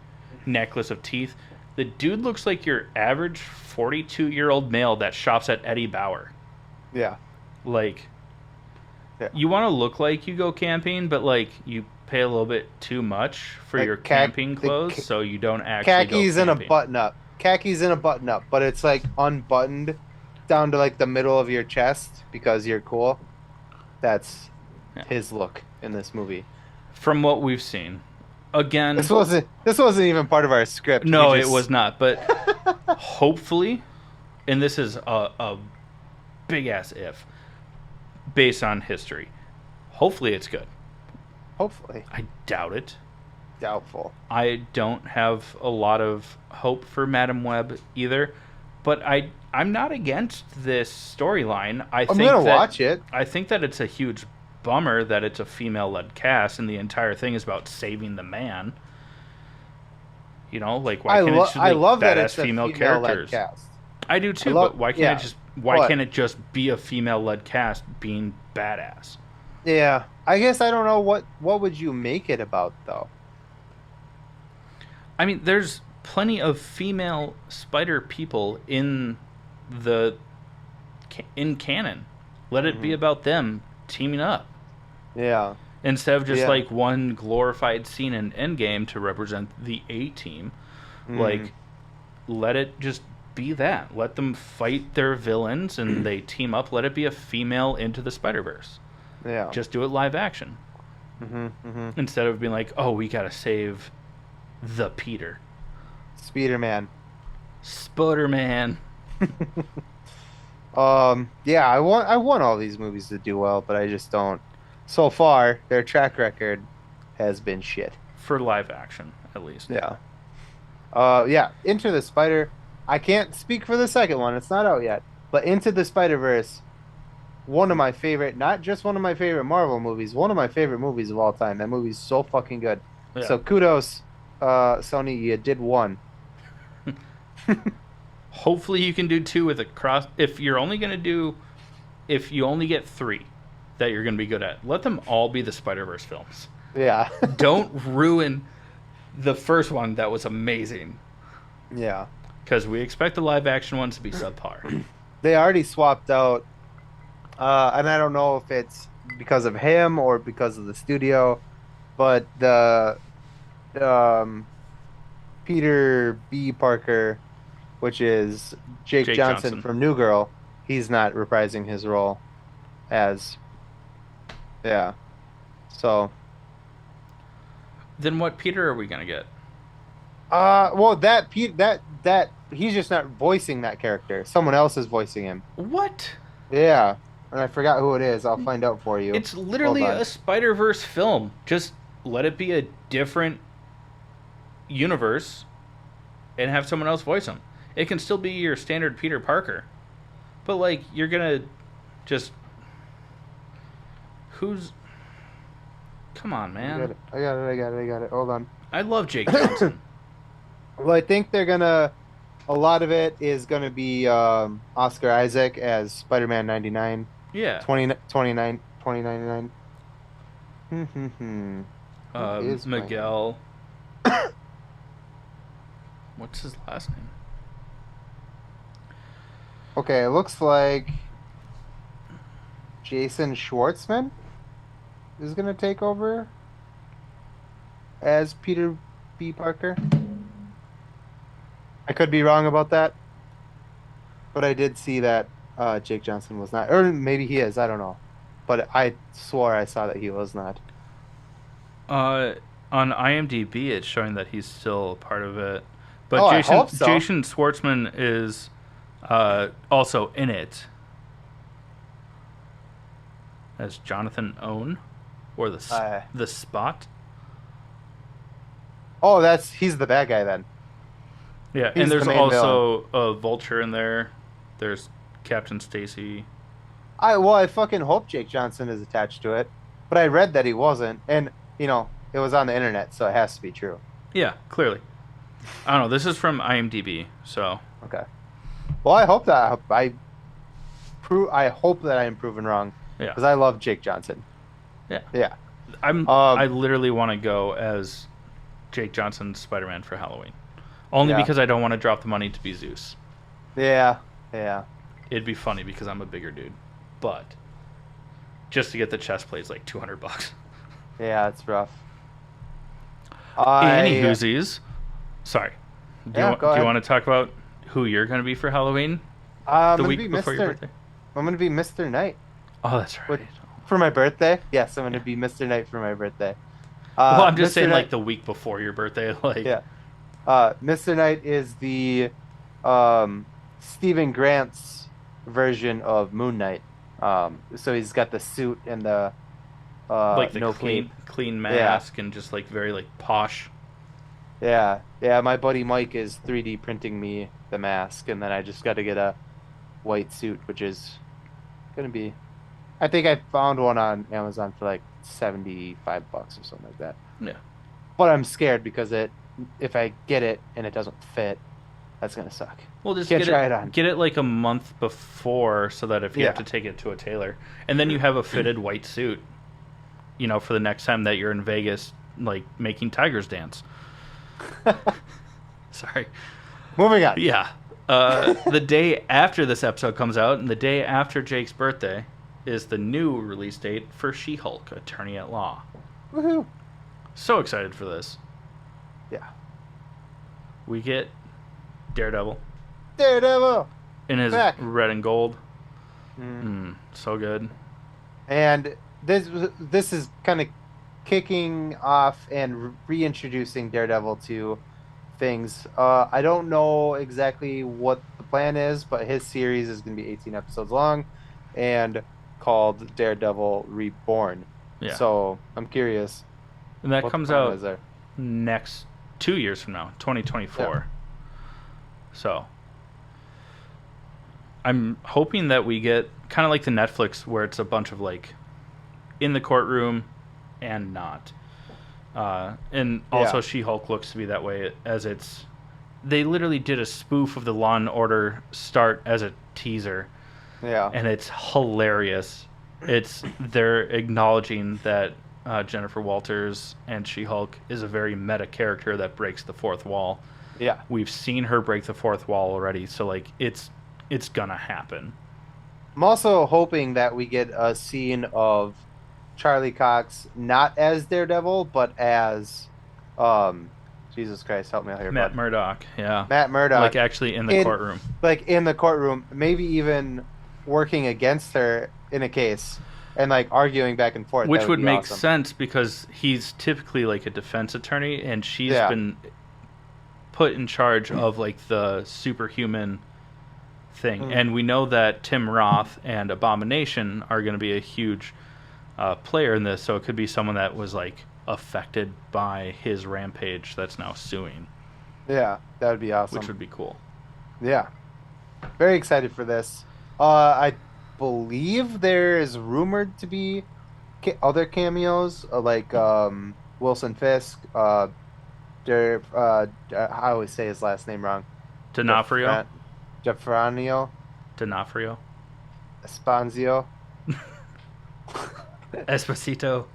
necklace of teeth, the dude looks like your average 42-year-old male that shops at Eddie Bauer.
Yeah.
Like
Yeah.
you want to look like you go camping, but like you pay a little bit too much for
Like
your camping clothes,
the
so you don't actually
khakis
go
and a
camping.
button up. Khakis and a button up, but it's like unbuttoned down to like the middle of your chest because you're cool. That's
Yeah.
his look in this movie.
From what we've seen, again,
This wasn't even part of our script.
no,
We
it
just
was not. But hopefully, and this is a big ass if, based on history. Hopefully, it's good.
hopefully
I doubt it.
doubtful.
I don't have a lot of hope for Madam Web either, but I'm not against this storyline.
I'm gonna watch it.
I think that it's a huge bummer that it's a female-led cast and the entire thing is about saving the man. You know, like why can't it just be
I love that
badass
it's a
female
female-led
characters?
cast.
I do too,
love-
but why can't
yeah,
why
but-
can't it just be a female-led cast being badass?
Yeah, I guess I don't know what would you make it about though.
I mean, there's plenty of female spider people in the in canon. Let it be
Mhm.
about them teaming up
Yeah,
instead of just
Yeah.
like one glorified scene in Endgame to represent the A team.
Mhm.
Like, let it just be that. Let them fight their villains and they team up. Let it be a female Into the Spider-Verse.
yeah,
Just do it live action instead of being like, oh, we gotta save the Peter.
Spider-Man.
Spider-Man.
Yeah, I want all these movies to do well, but I just don't. So far, their track record has been shit.
For live action, at least.
Yeah. Yeah, Into the Spider. I can't speak for the second one. It's not out yet. But Into the Spider-Verse, one of my favorite, not just one of my favorite Marvel movies, one of my favorite movies of all time. That movie's so fucking good.
Yeah.
So kudos, Sony, you did one.
Hopefully you can do two with a cross. If you only get three that you're gonna be good at, let them all be the Spider-Verse films.
Yeah.
Don't ruin the first one that was amazing,
Yeah.
because we expect the live action ones to be subpar.
They already swapped out, and I don't know if it's because of him or because of the studio, but the Peter B. Parker, which is Jake
Jake
Johnson
Johnson.
from New Girl, he's not reprising his role as, yeah. So,
Then what Peter are we gonna get?
well, that he's just not voicing that character. Someone else is voicing him.
What?
Yeah, and I forgot who it is. I'll find out for you.
It's literally
Hold on.
a Spider-Verse film. Just let it be a different universe and have someone else voice him. It can still be your standard Peter Parker. But, like, you're going to just... Who's... Come on, man.
I got it. Hold on.
I love Jake Johnson.
Well, I think they're gonna. A lot of it is gonna be Oscar Isaac as Spider-Man 99,
Yeah.
2099. Who is
Miguel. What's his last name?
Okay, it looks like Jason Schwartzman is gonna take over as Peter B. Parker. I could be wrong about that, but I did see that Jake Johnson was not, or maybe he is. I don't know, but I swore I saw that he was not.
On IMDb, it's showing that he's still part of it. But
Oh, I hope so.
Jason Schwartzman is also in it as Jonathan Owen, or the Spot.
Oh, he's the bad guy then.
Yeah,
He's
and there's
the main
also a Vulture in there. There's Captain Stacy.
I fucking hope Jake Johnson is attached to it, but I read that he wasn't, and it was on the internet, so it has to be true.
Yeah, clearly. I don't know. This is from IMDb, so
Okay. Well, I hope that I hope that I am proven wrong.
Yeah.
Because I love Jake Johnson.
Yeah.
Yeah.
I literally want to go as Jake Johnson's Spider-Man for Halloween. Only because I don't want to drop the money to be Zeus.
Yeah. Yeah.
It'd be funny because I'm a bigger dude. But just to get the chest plate is like $200.
Yeah, it's rough.
Any whoosies. Sorry. Do you
ahead.
want to talk about who you're going to be for Halloween?
The
week before your birthday?
I'm going to be Mr. Knight.
Oh, that's right.
For my birthday? Yes, I'm going to be Mr. Knight for my birthday.
Well, I'm just
Mr.
saying,
Knight,
like, the week before your birthday. Like,
yeah. Mr. Knight is the Stephen Grant's version of Moon Knight. So he's got the suit and the
like the
no
clean mask and just like very like posh.
Yeah. My buddy Mike is 3D printing me the mask, and then I just got to get a white suit, which is gonna be. I think I found one on Amazon for like $75 or something like that.
Yeah.
But I'm scared because if I get it and it doesn't fit, that's gonna suck.
Well, just
Can't
get
try
it
on.
Get it like a month before, so that if you have to take it to a tailor, and then you have a fitted white suit, for the next time that you're in Vegas, like making tigers dance. Sorry.
Moving on.
Yeah. The day after this episode comes out, and the day after Jake's birthday, is the new release date for She-Hulk, Attorney at Law.
Woohoo!
So excited for this.
Yeah.
We get Daredevil in his
back.
red and gold. So good.
And this is kind of kicking off and reintroducing Daredevil to things. I don't know exactly what the plan is, but his series is going to be 18 episodes long and called Daredevil Reborn.
Yeah.
So I'm curious.
And that
what
comes
the plan
out
is there.
next 2 years from now, 2024.
Yeah.
So I'm hoping that we get kind of like the Netflix where it's a bunch of like in the courtroom and not. And also She-Hulk looks to be that way as they literally did a spoof of the Law and Order start as a teaser.
Yeah.
And it's hilarious. They're acknowledging that Jennifer Walters and She-Hulk is a very meta character that breaks the fourth wall.
Yeah.
We've seen her break the fourth wall already, so like it's gonna happen.
I'm also hoping that we get a scene of Charlie Cox not as Daredevil, but as Jesus Christ, help me out here,
Matt
bud.
Murdock, yeah.
Matt Murdock.
Like actually in the courtroom.
Like in the courtroom, maybe even working against her in a case and like arguing back and forth.
Which would make
awesome.
sense because he's typically like a defense attorney and she's been put in charge of like the superhuman thing. And we know that Tim Roth and Abomination are going to be a huge player in this, so it could be someone that was like affected by his rampage that's now suing.
Yeah, that would be
which
awesome.
would be cool.
Yeah, very excited for this. I believe there is rumored to be other cameos, like Wilson Fisk. I always say his last name wrong.
D'Onofrio,
Jeffran Jeffranio
D'Onofrio,
Espanzio.
Esposito.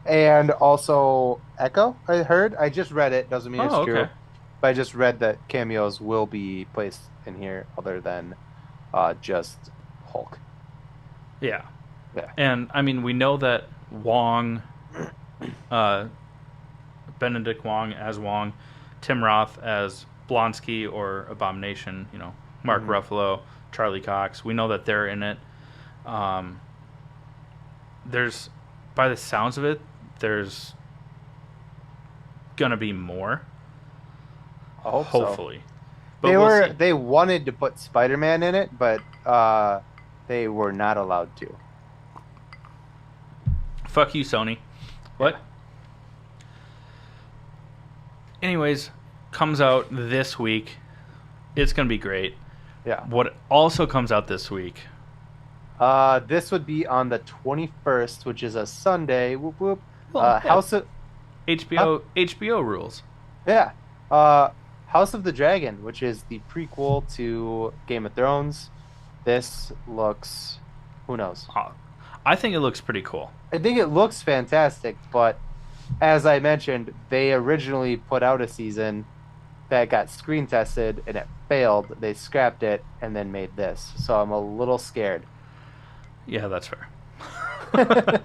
And also Echo, I heard. I just read it. Doesn't mean it's
Oh, okay.
true. But I just read that cameos will be placed in here other than just Hulk.
Yeah,
Yeah.
and I mean we know that Wong, uh, Benedict Wong as Wong, Tim Roth as Blonsky or Abomination. You know, Mark
Hmm.
Ruffalo, Charlie Cox. We know that they're in it. Um, there's, by the sounds of it, there's gonna be more.
I hope so.
Hopefully, but we'll see.
They wanted to put Spider-Man in it, but they were not allowed to.
Fuck you, Sony.
Yeah.
What? Anyways, comes out this week. It's gonna be great.
Yeah.
What also comes out this week?
This would be on the 21st, which is a Sunday. Whoop whoop.
Well, yeah,
House of huh?
HBO rules.
Yeah. House of the Dragon, which is the prequel to Game of Thrones. This looks, who knows?
I think it looks pretty cool.
I think it looks fantastic, but as I mentioned, they originally put out a season that got screen tested and it failed. They scrapped it and then made this. So I'm a little scared.
Yeah, that's fair.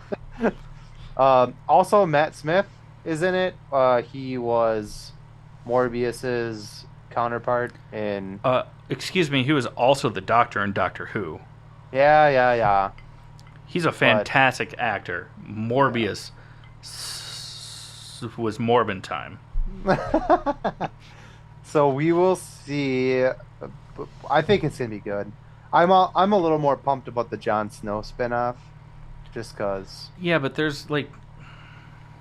Also, Matt Smith is in it. He was Morbius's counterpart in.
Excuse me, he was also the Doctor in Doctor Who.
Yeah.
He's a
But
fantastic actor.
yeah.
Morbius was Morbin time.
So we will see. I think it's gonna be good. I'm a little more pumped about the Jon Snow spinoff, just cause
Yeah, but there's like,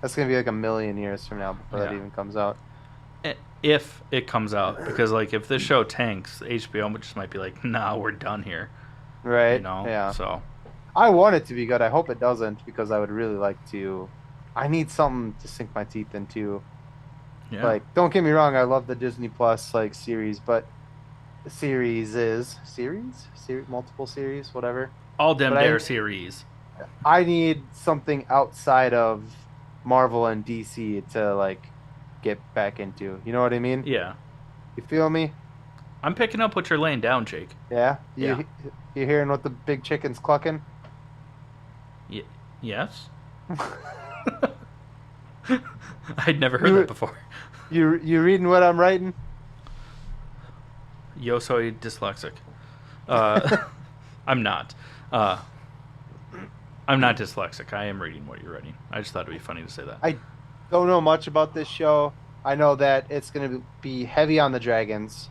that's gonna be like a million years from now before that
yeah,
even comes out.
if it comes out, because like if this show tanks, HBO just might be like, nah, we're done here. You
Right?
know,
Yeah.
so
I want it to be good. I hope it doesn't because I would really like to. I need something to sink my teeth into.
yeah,
Like, don't get me wrong, I love the Disney Plus like series, but multiple series, whatever.
all them
But
dare series.
I need something outside of Marvel and DC to like get back into. You know what I mean?
Yeah,
You feel me?
I'm picking up what you're laying down, Jake.
Yeah.
Yeah.
You hearing what the big chicken's clucking?
Yes. I'd never heard
You
that before.
you reading what I'm writing?
Yo soy dyslexic. Uh, I'm not. I'm not dyslexic. I am reading what you're writing. I just thought it'd be funny to say that.
I don't know much about this show. I know that it's going to be heavy on the dragons.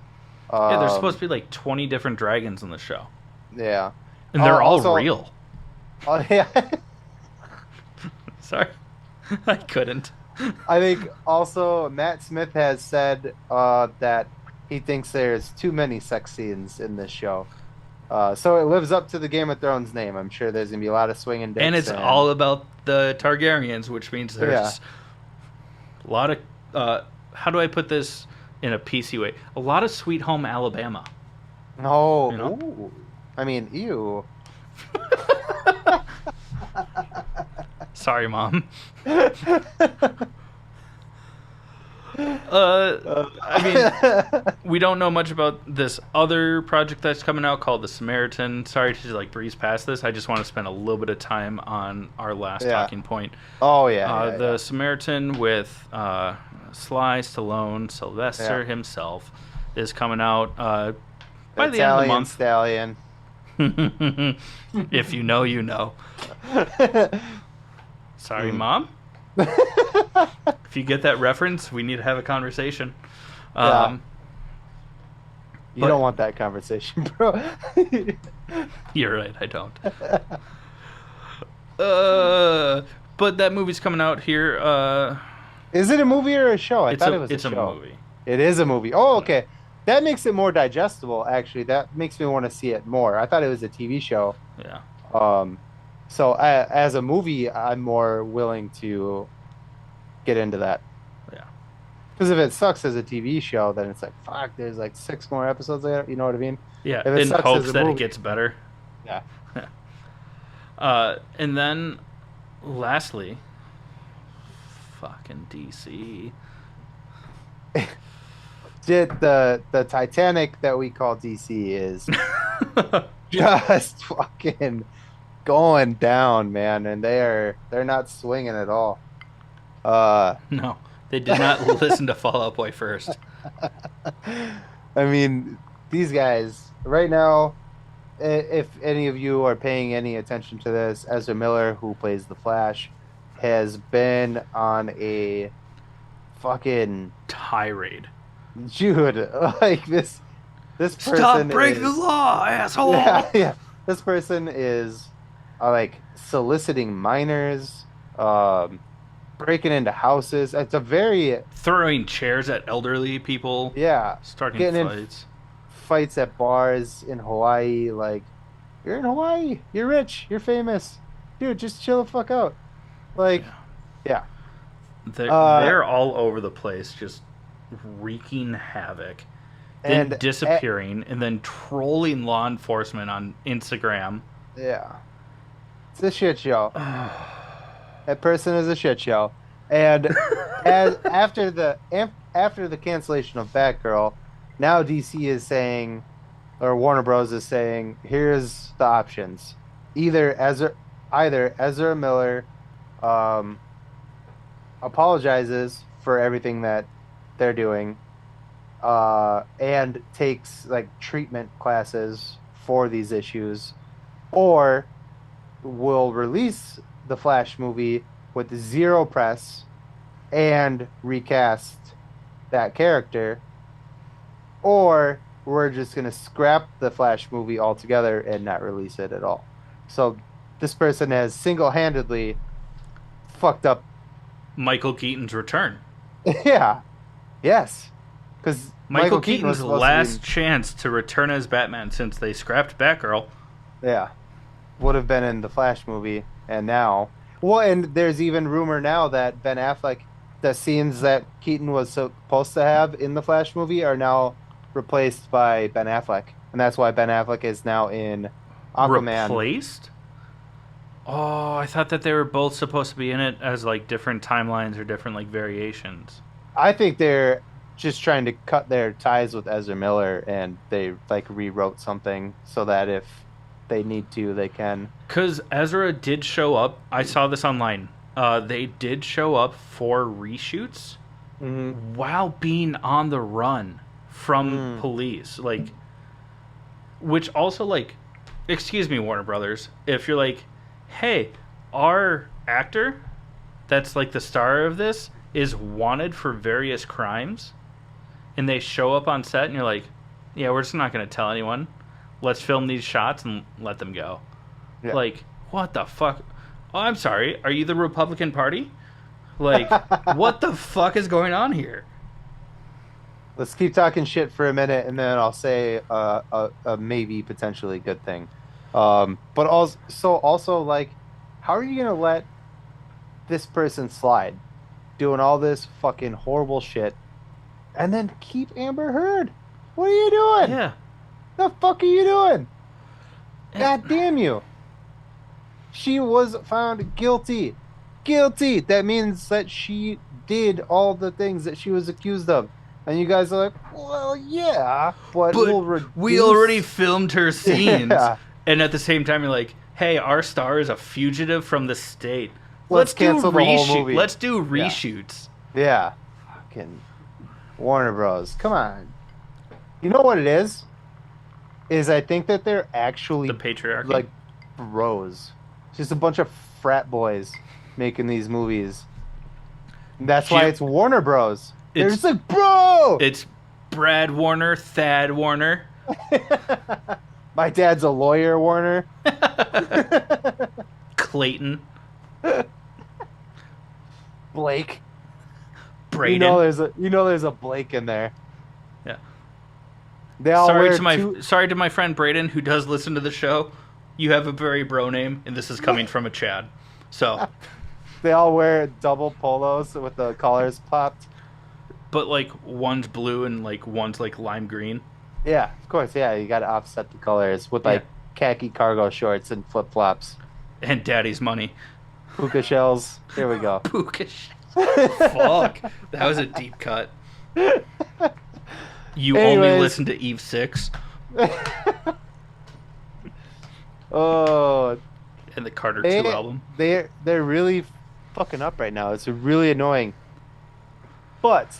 Yeah, there's supposed to be like 20 different dragons in the show,
Yeah.
and they're all
Also,
real.
yeah.
Sorry, I couldn't.
I think also Matt Smith has said that he thinks there's too many sex scenes in this show. So it lives up to the Game of Thrones name. I'm sure there's gonna be a lot of swinging dicks.
And it's all about the Targaryens, which means
yeah.
there's a lot of. How do I put this in a PC way? A lot of Sweet Home Alabama.
No.
You know?
Ooh. I mean, ew.
Sorry, Mom. I mean, we don't know much about this other project that's coming out called The Samaritan. Sorry to like breeze past this. I just want to spend a little bit of time on our last
Yeah.
talking point.
Oh yeah.
The Samaritan with Sly Stallone, Sylvester
Yeah.
himself, is coming out by the end of the
Italian
month.
stallion.
If you know, you know. Sorry, Mom. If you get that reference, we need to have a conversation.
Yeah. You
but-
don't want that conversation, bro.
You're right, I don't. But that movie's coming out here.
Is it a movie or a show? I thought it was
it's
a show.
movie.
It is a movie. Oh, okay. That makes it more digestible, actually. That makes me want to see it more. I thought it was a TV show.
Yeah.
Um, so as a movie, I'm more willing to get into that.
Yeah.
Because if it sucks as a TV show, then it's like, fuck, there's like 6 more episodes there. You know what I mean?
Yeah.
If it
In
sucks as
hopes
a
that it
movie,
gets better.
yeah.
And then, lastly, fucking DC.
The Titanic that we call DC is just fucking going down, man, and they're not swinging at all. Uh,
No, they did not listen to Fall Out Boy first.
I mean, these guys right now. If any of you are paying any attention to this, Ezra Miller, who plays the Flash, has been on a fucking
Tirade.
dude. Like this
Stop
person
breaking the
is
law, asshole!
yeah. This person is like soliciting minors, breaking into houses. It's a very
Throwing chairs at elderly people,
yeah,
starting
getting in
fights.
fights at bars in Hawaii. Like, you're in Hawaii, you're rich, you're famous, dude. Just chill the fuck out. Like,
Yeah.
yeah.
They're all over the place, just wreaking havoc, then
And
disappearing, and then trolling law enforcement on Instagram.
yeah, it's a shit show. That person is a shit show. And as after the cancellation of Batgirl, now DC is saying, or Warner Bros. Is saying, here's the options. Either Ezra Miller um, apologizes for everything that they're doing, and takes like treatment classes for these issues, or will release the Flash movie with zero press and recast that character, or we're just going to scrap the Flash movie altogether and not release it at all. So this person has single-handedly fucked up.
Michael Keaton's return.
Yeah. Yes. Because
Michael
Keaton was
Keaton's
supposed
last
to
chance to return as Batman since they scrapped Batgirl.
be, yeah, would have been in the Flash movie, and now, well, and there's even rumor now that Ben Affleck, the scenes that Keaton was supposed to have in the Flash movie are now replaced by Ben Affleck, and that's why Ben Affleck is now in Aquaman.
Replaced? Oh, I thought that they were both supposed to be in it as like different timelines or different like variations.
I think they're just trying to cut their ties with Ezra Miller, and they like rewrote something so that if they need to, they can.
Because Ezra did show up. I saw this online. They did show up for reshoots
Mm-hmm.
while being on the run from police. Like, which also, like, excuse me, Warner Brothers, if you're like, hey, our actor that's like the star of this is wanted for various crimes, and they show up on set, and you're like, yeah, we're just not going to tell anyone. Let's film these shots and let them go.
Yeah.
Like, what the fuck? Oh, I'm sorry. Are you the Republican Party? Like, what the fuck is going on here?
Let's keep talking shit for a minute, and then I'll say a maybe potentially good thing. But also, like, how are you gonna let this person slide, doing all this fucking horrible shit, and then keep Amber Heard? What are you doing?
Yeah.
The fuck are you doing? God damn you! She was found guilty. Guilty. That means that she did all the things that she was accused of. And you guys are like, well, yeah, but we'll reduce...
we already filmed her scenes.
Yeah.
And at the same time, you're like, hey, our star is a fugitive from the state.
Let's cancel the whole movie.
Let's do reshoots.
Yeah. Fucking Warner Bros. Come on. You know what it is? Is I think that they're actually
The patriarchy.
like bros. Just a bunch of frat boys making these movies. And that's why it's Warner Bros. They're just like, bro!
It's Brad Warner, Thad Warner.
My dad's a lawyer, Warner.
Clayton.
Blake.
Braden.
there's a Blake in there.
Yeah.
They all wear two.
Sorry to my friend Braden who does listen to the show. You have a very bro name, and this is coming from a Chad. So,
They all wear double polos with the collars popped.
but like one's blue and like one's like lime green.
Yeah, of course. Yeah, you got to offset the colors with like
Yeah.
khaki cargo shorts and flip flops.
And daddy's money.
Puka shells. Here we go.
Puka Fuck. That was a deep cut. You only
Anyways.
listen to Eve 6
Oh,
and the Carter
they
2 album.
they're really fucking up right now. It's really annoying. But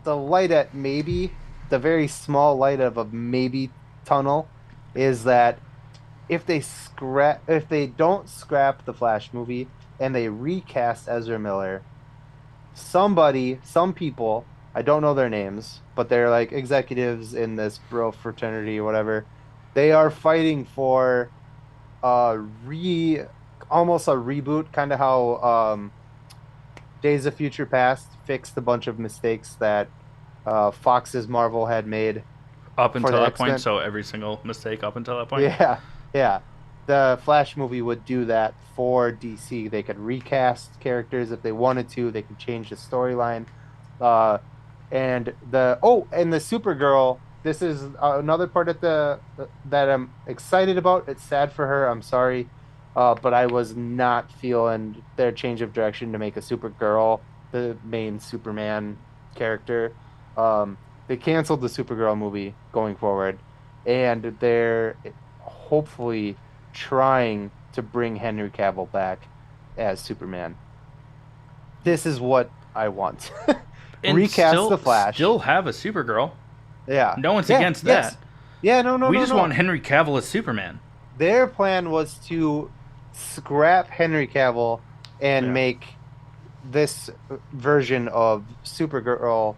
the light at maybe, the very small light of a maybe tunnel, is that if they don't scrap the Flash movie and they recast Ezra Miller, some people, I don't know their names, but they're like executives in this bro fraternity or whatever. They are fighting for almost a reboot, kind of how Days of Future Past fixed a bunch of mistakes that Fox's Marvel had made
Up
for
until
the
that
X-Men.
point, so every single mistake up until that point.
Yeah, yeah. The Flash movie would do that for DC. They could recast characters if they wanted to. They could change the storyline. And the Supergirl. This is another part of that I'm excited about. It's sad for her. I'm sorry, but I was not feeling their change of direction to make a Supergirl the main Superman character. They canceled the Supergirl movie going forward, and they're hopefully trying to bring Henry Cavill back as Superman. This is what I want.
And
Recast
still,
the Flash.
Still have a Supergirl.
Yeah.
No one's
Yeah,
against
yes.
that.
Yeah, no,
We
no,
just
no.
want Henry Cavill as Superman.
Their plan was to scrap Henry Cavill and
Yeah.
make this version of Supergirl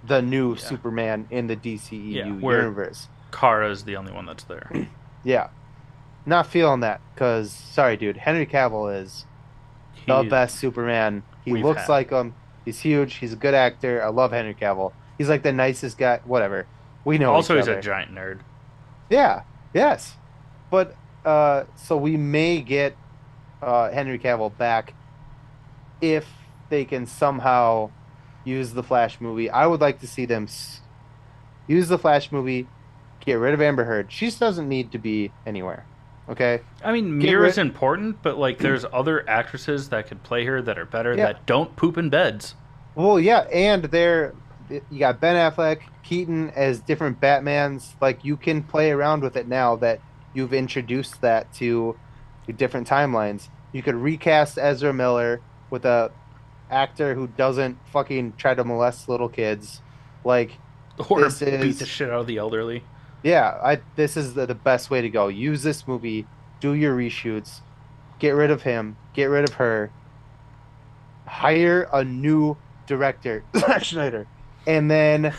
the new
Yeah.
Superman in the DCEU
Yeah, where-
universe.
Kara's the only one that's there.
Yeah. Not feeling that because, sorry, dude, Henry Cavill is the
He-
best Superman. He
we've
looks
had.
like him. He's huge. He's a good actor. I love Henry Cavill. He's like the nicest guy. Whatever. We know
Also,
each
he's
other.
a giant nerd.
Yeah. Yes. But so we may get Henry Cavill back if they can somehow use the Flash movie. I would like to see them use the Flash movie, get rid of Amber Heard. She just doesn't need to be anywhere. Okay?
I mean,
Get
Mira's
rid-
important, but like, there's other actresses that could play her that are better
Yeah.
that don't poop in beds.
Well, yeah, and you got Ben Affleck, Keaton as different Batmans. Like, you can play around with it now that you've introduced that to different timelines. You could recast Ezra Miller with a actor who doesn't fucking try to molest little kids. Like,
Or
This
beat
is-
the shit out of the elderly.
yeah, this is the best way to go. Use this movie, do your reshoots, get rid of him, get rid of her, hire a new director, Zack Snyder, and then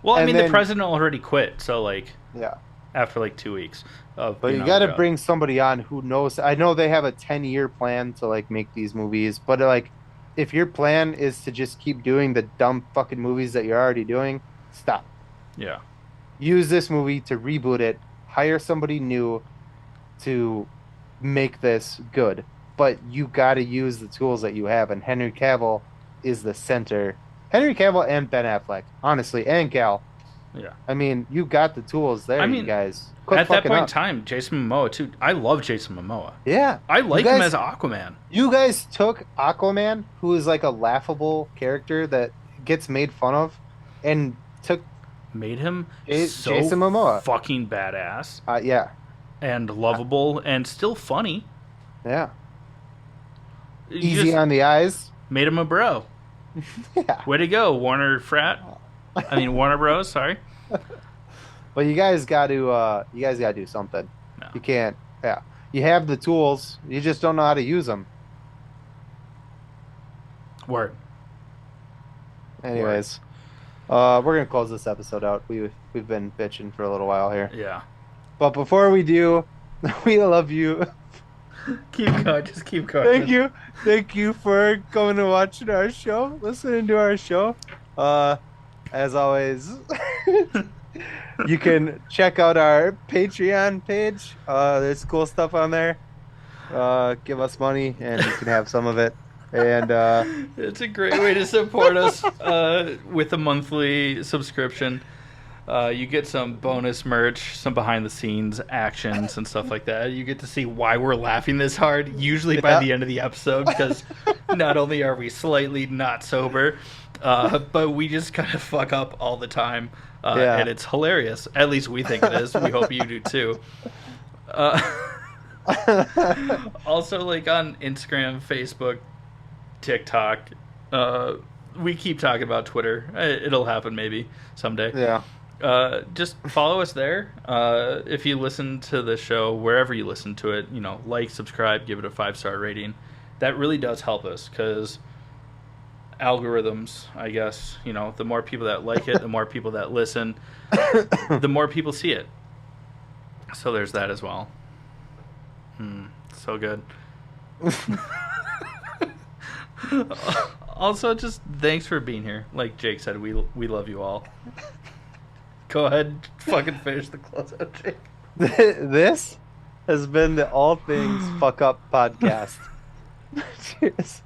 Well, I
And
mean,
then-
the president already quit, so like
yeah.
after like 2 weeks of.
But
being
you
on
got
the
to
job.
bring somebody on who knows. I know they have a 10-year plan to like make these movies, but like if your plan is to just keep doing the dumb fucking movies that you're already doing, stop.
Yeah.
Use this movie to reboot it, hire somebody new to make this good. But you got to use the tools that you have, and Henry Cavill is the center. Henry Cavill and Ben Affleck, honestly, and Gal.
Yeah.
I mean, you got the tools there,
I
you
mean,
guys. Quit
At that
fucking
point in
up.
time, Jason Momoa too. I love Jason Momoa.
Yeah.
I like
guys-
him as Aquaman.
You guys took Aquaman, who is like a laughable character that gets made fun of, and took
Made him so
Jason Momoa.
fucking badass
Yeah,
and lovable and still funny.
yeah.
You
Easy
just
on the eyes.
made him a bro.
Yeah.
Way to go, Warner Frat. I mean Warner Bros. Sorry.
But you guys got to do something.
No.
You can't. Yeah. You have the tools. You just don't know how to use them.
Word.
Anyways, we're gonna close this episode out. We've been bitching for a little while here.
Yeah.
But before we do, we love you.
Keep going. Just keep going.
Thank you for coming and watching our show, listening to our show. As always, you can check out our Patreon page. There's cool stuff on there. Give us money and you can have some of it. And
It's a great way to support us with a monthly subscription. You get some bonus merch, some behind the scenes actions and stuff like that. You get to see why we're laughing this hard, usually by the end of the episode, because not only are we slightly not sober, but we just kind of fuck up all the time. And it's hilarious. At least we think it is. We hope you do too. Also, like on Instagram, Facebook, TikTok, we keep talking about Twitter. It'll happen maybe someday.
yeah.
Just follow us there. If you listen to the show, wherever you listen to it, like, subscribe, give it a 5-star rating. That really does help us because algorithms, I guess, the more people that like it, the more people that listen, the more people see it. So there's that as well. So good. Also, just thanks for being here. Like Jake said, we love you all. Go ahead, fucking finish the closeout, Jake.
This has been the All Things Fuck Up podcast. Cheers.